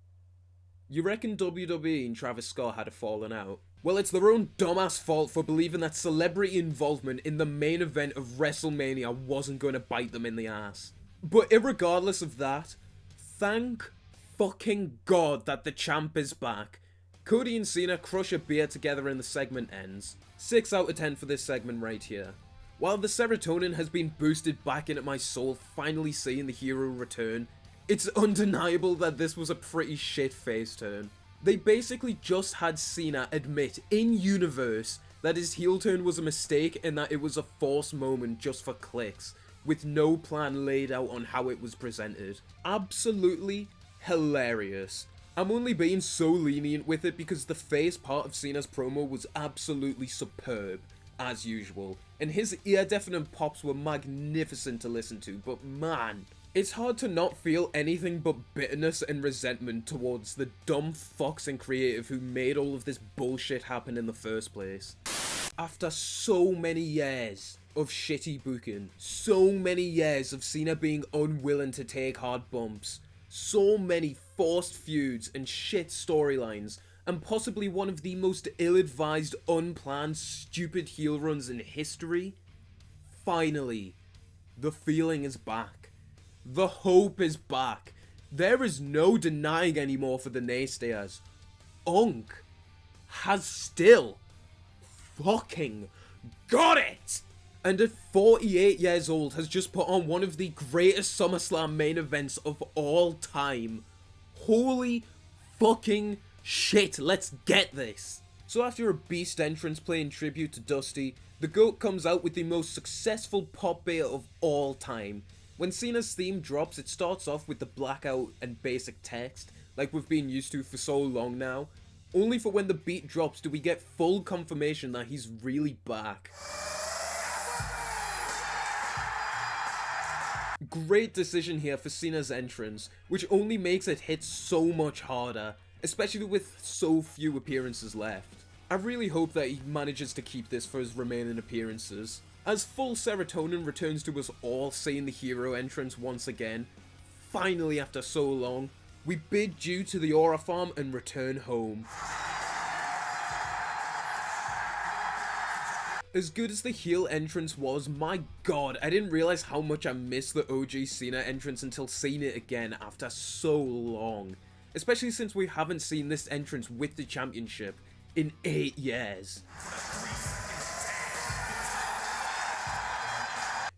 you reckon WWE and Travis Scott had a falling out? Well, it's their own dumbass fault for believing that celebrity involvement in the main event of WrestleMania wasn't going to bite them in the ass. But irregardless of that, thank fucking god that the champ is back. Cody and Cena crush a beer together and the segment ends. 6 out of 10 for this segment right here. While the serotonin has been boosted back into my soul finally seeing the hero return, it's undeniable that this was a pretty shit face turn. They basically just had Cena admit in-universe that his heel turn was a mistake and that it was a forced moment just for clicks, with no plan laid out on how it was presented. Absolutely hilarious. I'm only being so lenient with it because the face part of Cena's promo was absolutely superb, as usual, and his ear-deafening pops were magnificent to listen to, but man, it's hard to not feel anything but bitterness and resentment towards the dumb fucks and creative who made all of this bullshit happen in the first place. After so many years of shitty booking, so many years of Cena being unwilling to take hard bumps, so many forced feuds and shit storylines, and possibly one of the most ill-advised, unplanned, stupid heel runs in history, finally, the feeling is back. The hope is back. There is no denying anymore for the naysayers. Unk has still fucking got it! And at 48 years old has just put on one of the greatest SummerSlam main events of all time. Holy fucking shit, let's get this! So after a beast entrance playing tribute to Dusty, the GOAT comes out with the most successful pop bait of all time. When Cena's theme drops, it starts off with the blackout and basic text, like we've been used to for so long now. Only for when the beat drops do we get full confirmation that he's really back. Great decision here for Cena's entrance, which only makes it hit so much harder, especially with so few appearances left. I really hope that he manages to keep this for his remaining appearances. As full serotonin returns to us all seeing the hero entrance once again, finally after so long, we bid adieu to the Aura Farm and return home. As good as the heel entrance was, my god, I didn't realize how much I missed the OG Cena entrance until seeing it again after so long. Especially since we haven't seen this entrance with the championship in 8 years.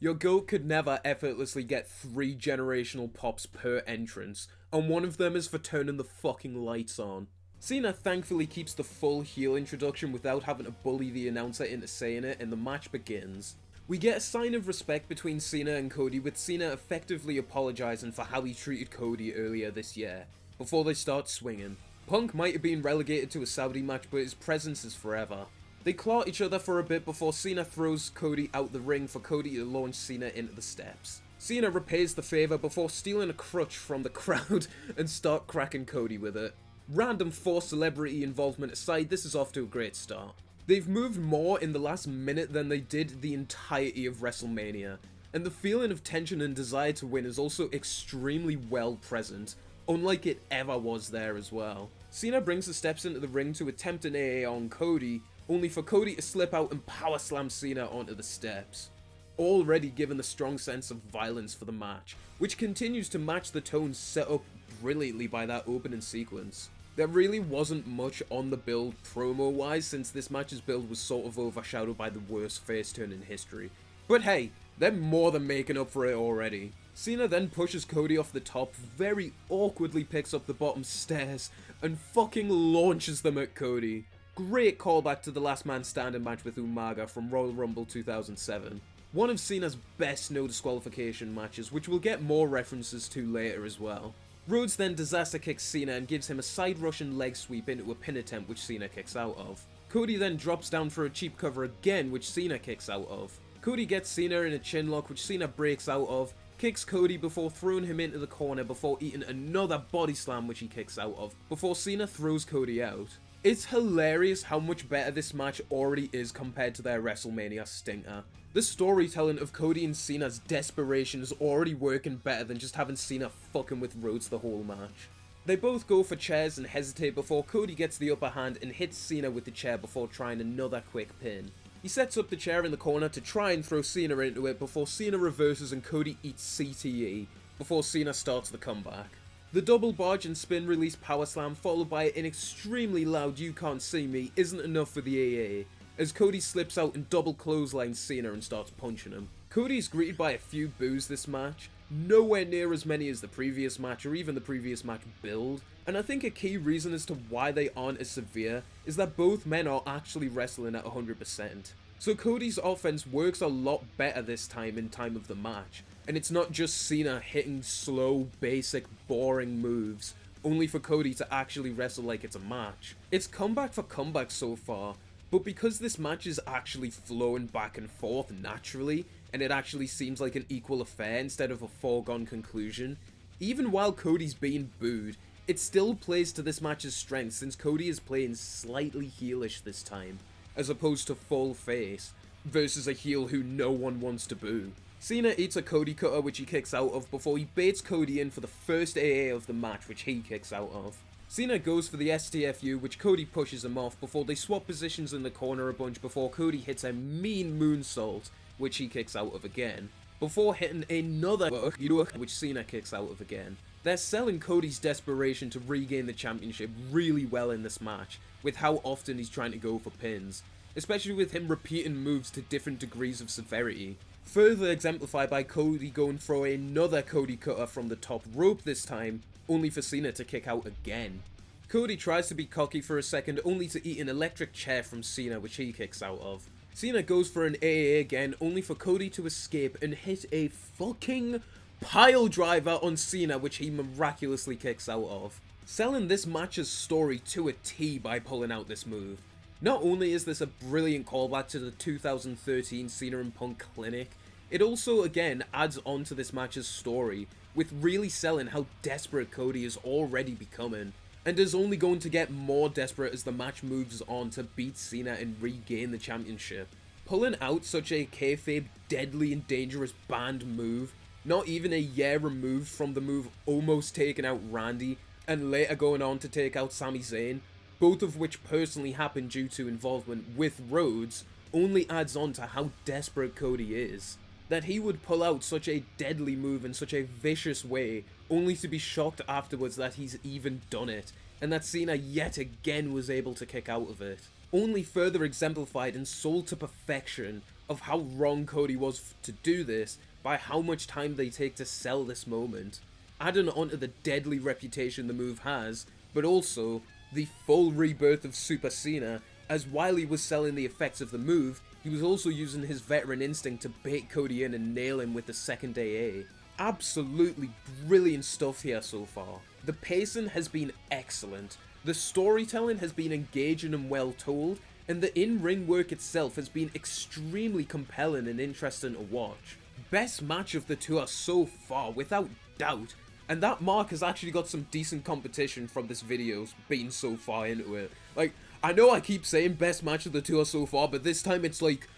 Your GOAT could never effortlessly get 3 generational pops per entrance, and one of them is for turning the fucking lights on. Cena thankfully keeps the full heel introduction without having to bully the announcer into saying it, and the match begins. We get a sign of respect between Cena and Cody, with Cena effectively apologising for how he treated Cody earlier this year, before they start swinging. Punk might have been relegated to a Saudi match, but his presence is forever. They claw each other for a bit before Cena throws Cody out the ring for Cody to launch Cena into the steps. Cena repays the favour before stealing a crutch from the crowd and start cracking Cody with it. Random forced celebrity involvement aside, this is off to a great start. They've moved more in the last minute than they did the entirety of Wrestlemania, and the feeling of tension and desire to win is also extremely well present, unlike it ever was there as well. Cena brings the steps into the ring to attempt an AA on Cody, only for Cody to slip out and power slam Cena onto the steps. Already given the strong sense of violence for the match, which continues to match the tone set up brilliantly by that opening sequence. There really wasn't much on the build promo wise, since this match's build was sort of overshadowed by the worst face turn in history. But hey, they're more than making up for it already. Cena then pushes Cody off the top, very awkwardly picks up the bottom stairs, and fucking launches them at Cody. Great callback to the Last Man Standing match with Umaga from Royal Rumble 2007. One of Cena's best no disqualification matches, which we'll get more references to later as well. Rhodes then disaster kicks Cena and gives him a side Russian leg sweep into a pin attempt, which Cena kicks out of. Cody then drops down for a cheap cover again, which Cena kicks out of. Cody gets Cena in a chin lock, which Cena breaks out of, kicks Cody before throwing him into the corner before eating another body slam, which he kicks out of, before Cena throws Cody out. It's hilarious how much better this match already is compared to their WrestleMania stinker. The storytelling of Cody and Cena's desperation is already working better than just having Cena fucking with Rhodes the whole match. They both go for chairs and hesitate before Cody gets the upper hand and hits Cena with the chair before trying another quick pin. He sets up the chair in the corner to try and throw Cena into it before Cena reverses and Cody eats CTE before Cena starts the comeback. The double barge and spin release power slam followed by an extremely loud "you can't see me" isn't enough for the AA, as Cody slips out and double clotheslines Cena and starts punching him. Cody is greeted by a few boos this match, nowhere near as many as the previous match or even the previous match build, and I think a key reason as to why they aren't as severe is that both men are actually wrestling at 100%. So Cody's offense works a lot better this time in time of the match, and it's not just Cena hitting slow, basic, boring moves, only for Cody to actually wrestle like it's a match. It's comeback for comeback so far, but because this match is actually flowing back and forth naturally, and it actually seems like an equal affair instead of a foregone conclusion, even while Cody's being booed, it still plays to this match's strength since Cody is playing slightly heelish this time. as opposed to full face, versus a heel who no one wants to boo. Cena eats a Cody cutter which he kicks out of before he baits Cody in for the first AA of the match which he kicks out of. Cena goes for the STFU which Cody pushes him off before they swap positions in the corner a bunch before Cody hits a mean moonsault which he kicks out of again, before hitting another which Cena kicks out of again. They're selling Cody's desperation to regain the championship really well in this match, with how often he's trying to go for pins, especially with him repeating moves to different degrees of severity. Further exemplified by Cody going for another Cody cutter from the top rope this time, only for Cena to kick out again. Cody tries to be cocky for a second only to eat an electric chair from Cena which he kicks out of. Cena goes for an AA again only for Cody to escape and hit a fucking pile driver on Cena which he miraculously kicks out of. Selling this match's story to a T by pulling out this move. Not only is this a brilliant callback to the 2013 Cena and Punk Clinic, it also again adds on to this match's story, with really selling how desperate Cody is already becoming, and is only going to get more desperate as the match moves on to beat Cena and regain the championship. Pulling out such a kayfabe deadly and dangerous banned move, not even a year removed from the move almost taking out Randy, and later going on to take out Sami Zayn, both of which personally happened due to involvement with Rhodes, only adds on to how desperate Cody is. That he would pull out such a deadly move in such a vicious way, only to be shocked afterwards that he's even done it, and that Cena yet again was able to kick out of it. Only further exemplified and sold to perfection of how wrong Cody was to do this by how much time they take to sell this moment. Adding onto the deadly reputation the move has, but also the full rebirth of Super Cena, as while he was selling the effects of the move, he was also using his veteran instinct to bait Cody in and nail him with the second AA. Absolutely brilliant stuff here so far. The pacing has been excellent, the storytelling has been engaging and well told, and the in-ring work itself has been extremely compelling and interesting to watch. Best match of the tour so far, without doubt. And that mark has actually got some decent competition from this video being so far into it. Like, I know I keep saying best match of the tour so far, but this time it's like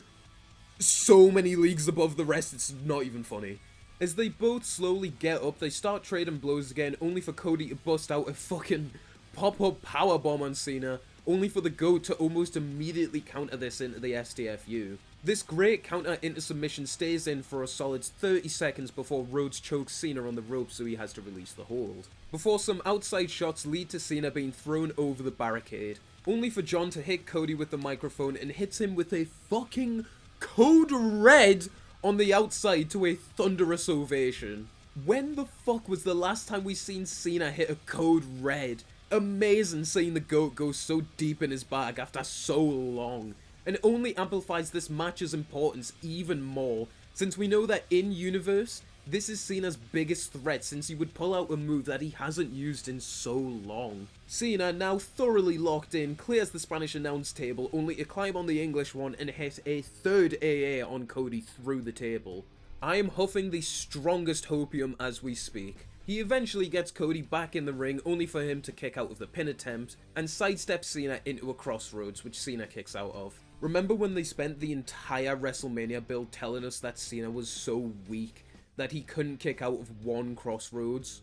so many leagues above the rest, it's not even funny. As they both slowly get up, they start trading blows again, only for Cody to bust out a fucking pop-up powerbomb on Cena, only for the GOAT to almost immediately counter this into the STFU. This great counter into submission stays in for a solid 30 seconds before Rhodes chokes Cena on the rope so he has to release the hold. Before some outside shots lead to Cena being thrown over the barricade, only for John to hit Cody with the microphone and hits him with a fucking code red on the outside to a thunderous ovation. When the fuck was the last time we seen Cena hit a code red? Amazing seeing the GOAT go so deep in his bag after so long. And only amplifies this match's importance even more, since we know that in-universe, this is Cena's biggest threat since he would pull out a move that he hasn't used in so long. Cena, now thoroughly locked in, clears the Spanish announce table only to climb on the English one and hit a third AA on Cody through the table. I am huffing the strongest hopium as we speak. He eventually gets Cody back in the ring only for him to kick out of the pin attempt and sidestep Cena into a crossroads which Cena kicks out of. Remember when they spent the entire WrestleMania build telling us that Cena was so weak that he couldn't kick out of one crossroads?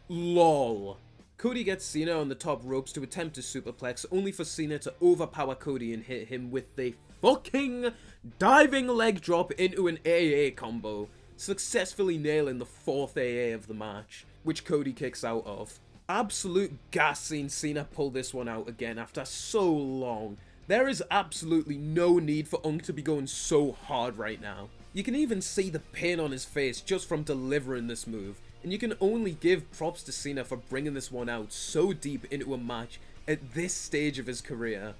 LOL. Cody gets Cena on the top ropes to attempt a superplex only for Cena to overpower Cody and hit him with the fucking diving leg drop into an AA combo, successfully nailing the fourth AA of the match, which Cody kicks out of. Absolute gas seeing Cena pull this one out again after so long. There is absolutely no need for Unk to be going so hard right now. You can even see the pain on his face just from delivering this move, and you can only give props to Cena for bringing this one out so deep into a match at this stage of his career.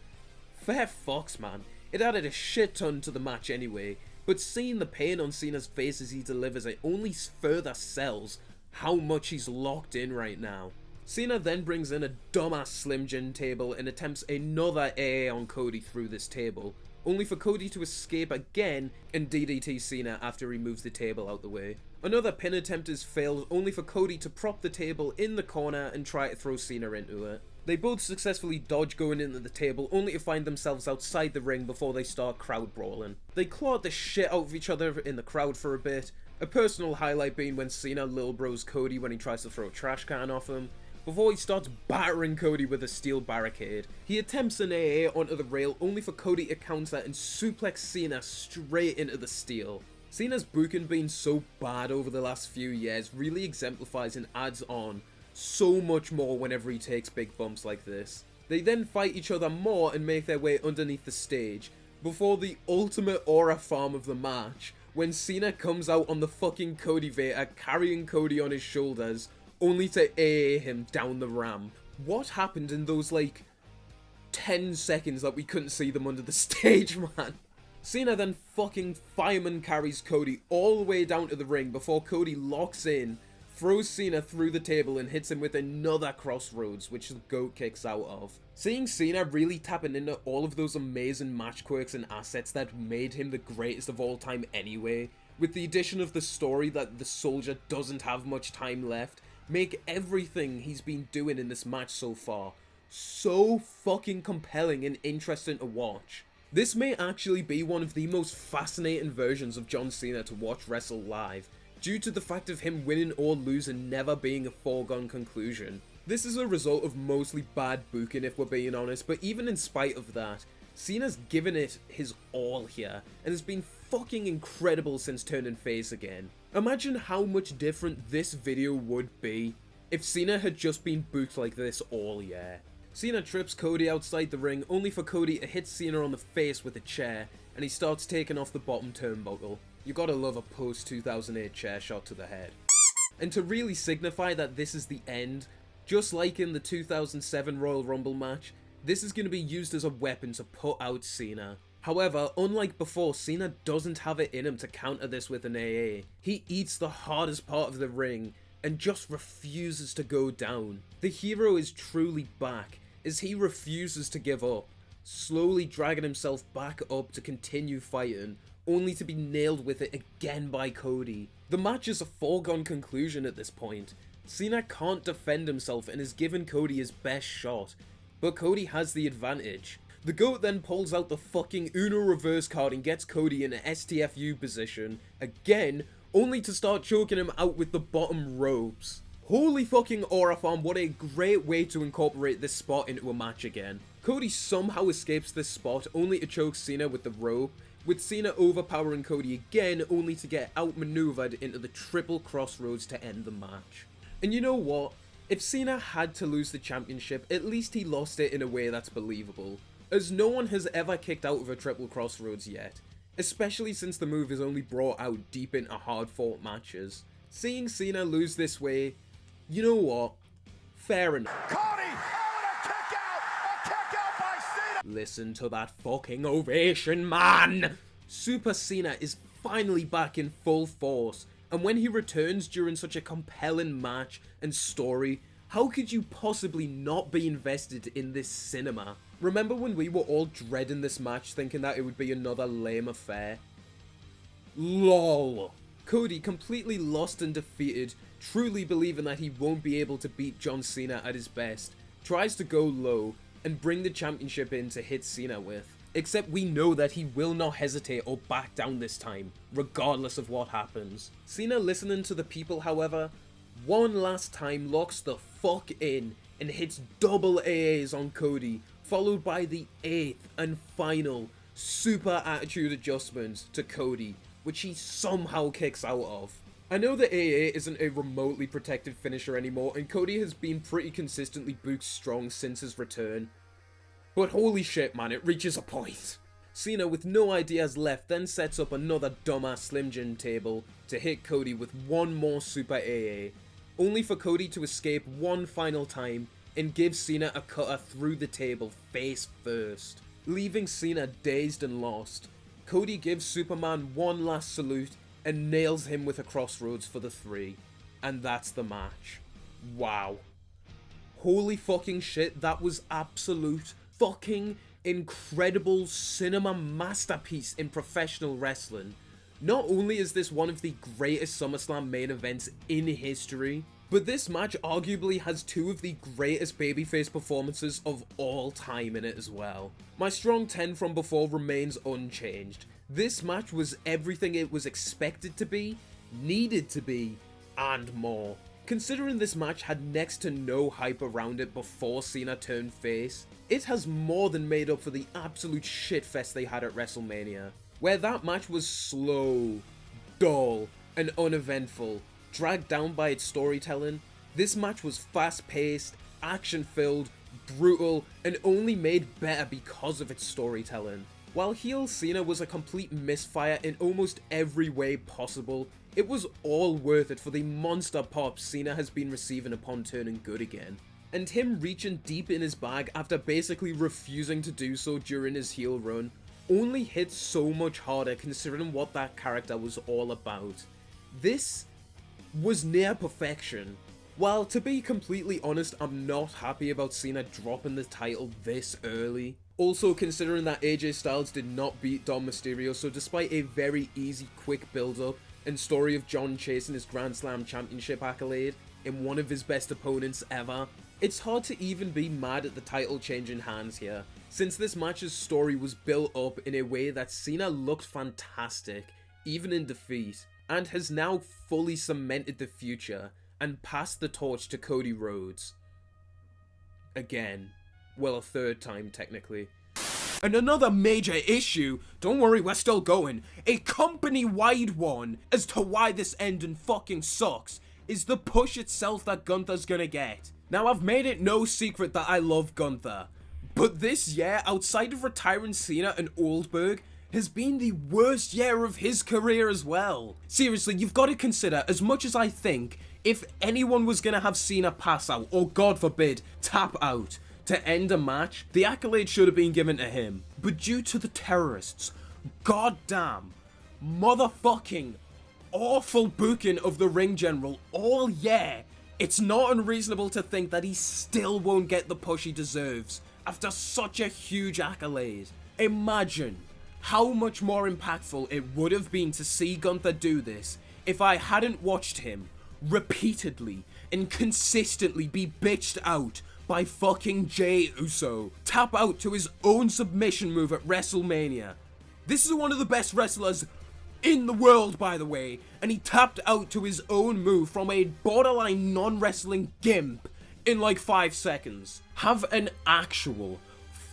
Fair fucks, man. It added a shit ton to the match anyway, but seeing the pain on Cena's face as he delivers it only further sells how much he's locked in right now. Cena then brings in a dumbass Slim Jim table and attempts another AA on Cody through this table, only for Cody to escape again and DDT Cena after he moves the table out the way. Another pin attempt is failed, only for Cody to prop the table in the corner and try to throw Cena into it. They both successfully dodge going into the table, only to find themselves outside the ring before they start crowd brawling. They clawed the shit out of each other in the crowd for a bit, a personal highlight being when Cena lil bros Cody when he tries to throw a trash can off him, before he starts battering Cody with a steel barricade. He attempts an AA onto the rail, only for Cody to counter and suplex Cena straight into the steel. Cena's booking being so bad over the last few years really exemplifies and adds on so much more whenever he takes big bumps like this. They then fight each other more and make their way underneath the stage, before the ultimate aura farm of the match, when Cena comes out on the fucking Cody Vader carrying Cody on his shoulders, only to AA him down the ramp. What happened in those like 10 seconds that we couldn't see them under the stage, man? Cena then fucking fireman carries Cody all the way down to the ring before Cody locks in, throws Cena through the table and hits him with another crossroads, which the GOAT kicks out of. Seeing Cena really tapping into all of those amazing match quirks and assets that made him the greatest of all time anyway, with the addition of the story that the soldier doesn't have much time left, make everything he's been doing in this match so far so fucking compelling and interesting to watch. This may actually be one of the most fascinating versions of John Cena to watch wrestle live, due to the fact of him winning or losing never being a foregone conclusion. This is a result of mostly bad booking if we're being honest, but even in spite of that, Cena's given it his all here, and has been fucking incredible since turning face again. Imagine how much different this video would be if Cena had just been booked like this all year. Cena trips Cody outside the ring, only for Cody to hit Cena on the face with a chair, and he starts taking off the bottom turnbuckle. You gotta love a post-2008 chair shot to the head. And to really signify that this is the end, just like in the 2007 Royal Rumble match, this is going to be used as a weapon to put out Cena. However, unlike before, Cena doesn't have it in him to counter this with an AA. He eats the hardest part of the ring and just refuses to go down. The hero is truly back, as he refuses to give up, slowly dragging himself back up to continue fighting, only to be nailed with it again by Cody. The match is a foregone conclusion at this point. Cena can't defend himself and is giving Cody his best shot, but Cody has the advantage. The GOAT then pulls out the fucking Uno reverse card and gets Cody in an STFU position, again, only to start choking him out with the bottom ropes. Holy fucking aura farm, what a great way to incorporate this spot into a match again. Cody somehow escapes this spot, only to choke Cena with the rope, with Cena overpowering Cody again, only to get outmaneuvered into the triple crossroads to end the match. And you know what? If Cena had to lose the championship, at least he lost it in a way that's believable, as no one has ever kicked out of a triple crossroads yet, especially since the move is only brought out deep into hard-fought matches. Seeing Cena lose this way, you know what? Fair enough. Cody, a kick out by Cena. Listen to that fucking ovation, man! Super Cena is finally back in full force, and when he returns during such a compelling match and story, how could you possibly not be invested in this cinema? Remember when we were all dreading this match, thinking that it would be another lame affair? LOL. Cody, completely lost and defeated, truly believing that he won't be able to beat John Cena at his best, tries to go low and bring the championship in to hit Cena with. Except we know that he will not hesitate or back down this time, regardless of what happens. Cena, listening to the people, however, one last time locks the fuck in and hits double AAs on Cody, followed by the 8th and final super attitude adjustment to Cody, which he somehow kicks out of. I know the AA isn't a remotely protected finisher anymore, and Cody has been pretty consistently booked strong since his return, but holy shit, man, it reaches a point. Cena, with no ideas left, then sets up another dumbass Slim Jim table to hit Cody with one more super AA, only for Cody to escape one final time and give Cena a cutter through the table face first. Leaving Cena dazed and lost, Cody gives Superman one last salute and nails him with a crossroads for the 3. And that's the match. Wow. Holy fucking shit, that was absolute fucking incredible cinema masterpiece in professional wrestling. Not only is this one of the greatest SummerSlam main events in history, but But this match arguably has two of the greatest babyface performances of all time in it as well. My strong 10 from before remains unchanged. This match was everything it was expected to be, needed to be, and more. Considering this match had next to no hype around it before Cena turned face, it has more than made up for the absolute shitfest they had at WrestleMania, where that match was slow, dull, and uneventful, dragged down by its storytelling. This match was fast-paced, action-filled, brutal, and only made better because of its storytelling. While heel Cena was a complete misfire in almost every way possible, it was all worth it for the monster pop Cena has been receiving upon turning good again. And him reaching deep in his bag after basically refusing to do so during his heel run only hits so much harder considering what that character was all about. This was near perfection. While to be completely honest, I'm not happy about Cena dropping the title this early. Also considering that AJ Styles did not beat Dom Mysterio, so despite a very easy quick build up and story of John chasing his Grand Slam championship accolade in one of his best opponents ever, it's hard to even be mad at the title changing hands here, since this match's story was built up in a way that Cena looked fantastic, even in defeat, and has now fully cemented the future and passed the torch to Cody Rhodes. Again. Well, a third time, technically. And another major issue, don't worry, we're still going, a company-wide one as to why this ending fucking sucks, is the push itself that Gunther's gonna get. Now, I've made it no secret that I love Gunther, but this year, outside of retiring Cena and Oldberg, has been the worst year of his career as well. Seriously, you've got to consider, as much as I think, if anyone was gonna have Cena pass out, or God forbid, tap out, to end a match, the accolade should have been given to him. But due to the terrorists' goddamn, motherfucking, awful booking of the ring general all year, it's not unreasonable to think that he still won't get the push he deserves after such a huge accolade. Imagine how much more impactful it would have been to see Gunther do this if I hadn't watched him repeatedly and consistently be bitched out by fucking Jey Uso tap out to his own submission move at WrestleMania. This is one of the best wrestlers in the world, by the way, and he tapped out to his own move from a borderline non-wrestling gimp in like 5 seconds. Have an actual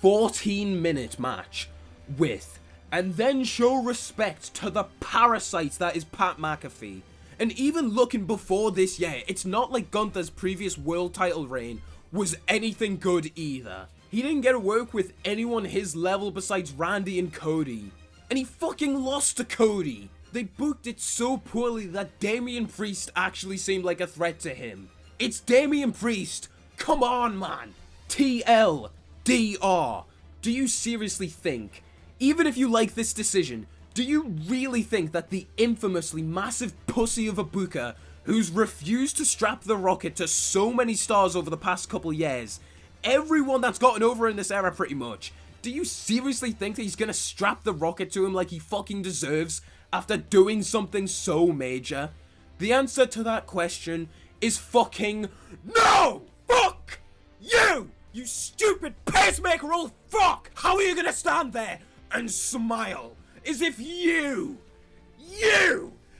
14-minute match with, and then show respect to the parasite that is Pat McAfee. And even looking before this year, it's not like Gunther's previous world title reign was anything good either. He didn't get to work with anyone his level besides Randy and Cody. And he fucking lost to Cody. They booked it so poorly that Damian Priest actually seemed like a threat to him. It's Damian Priest. Come on, man. TLDR. Do you seriously think, even if you like this decision, do you really think that the infamously massive pussy of a booker who's refused to strap the rocket to so many stars over the past couple years, everyone that's gotten over in this era pretty much, do you seriously think that he's gonna strap the rocket to him like he fucking deserves after doing something so major? The answer to that question is fucking NO! Fuck you! You stupid pacemaker old fuck! How are you gonna stand there and smile as if you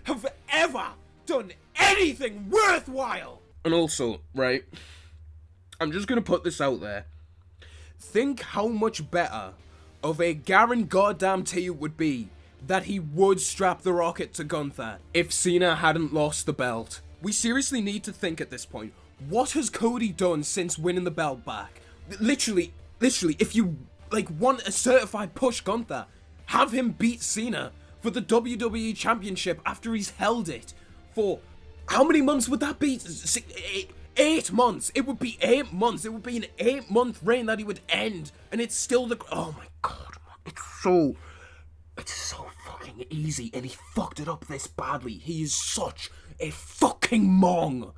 have ever done anything worthwhile? And also, right, I'm just gonna put this out there. Think how much better of a guarantee it would be that he would strap the rocket to Gunther if Cena hadn't lost the belt. We seriously need to think at this point, what has Cody done since winning the belt back? Literally, if you want a certified push Gunther, have him beat Cena for the WWE Championship after he's held it for, how many months would that be? 8 months. It would be 8 months. It would be an 8-month reign that he would end, and it's still the, oh my god, it's so fucking easy, and he fucked it up this badly. He is such a fucking mong.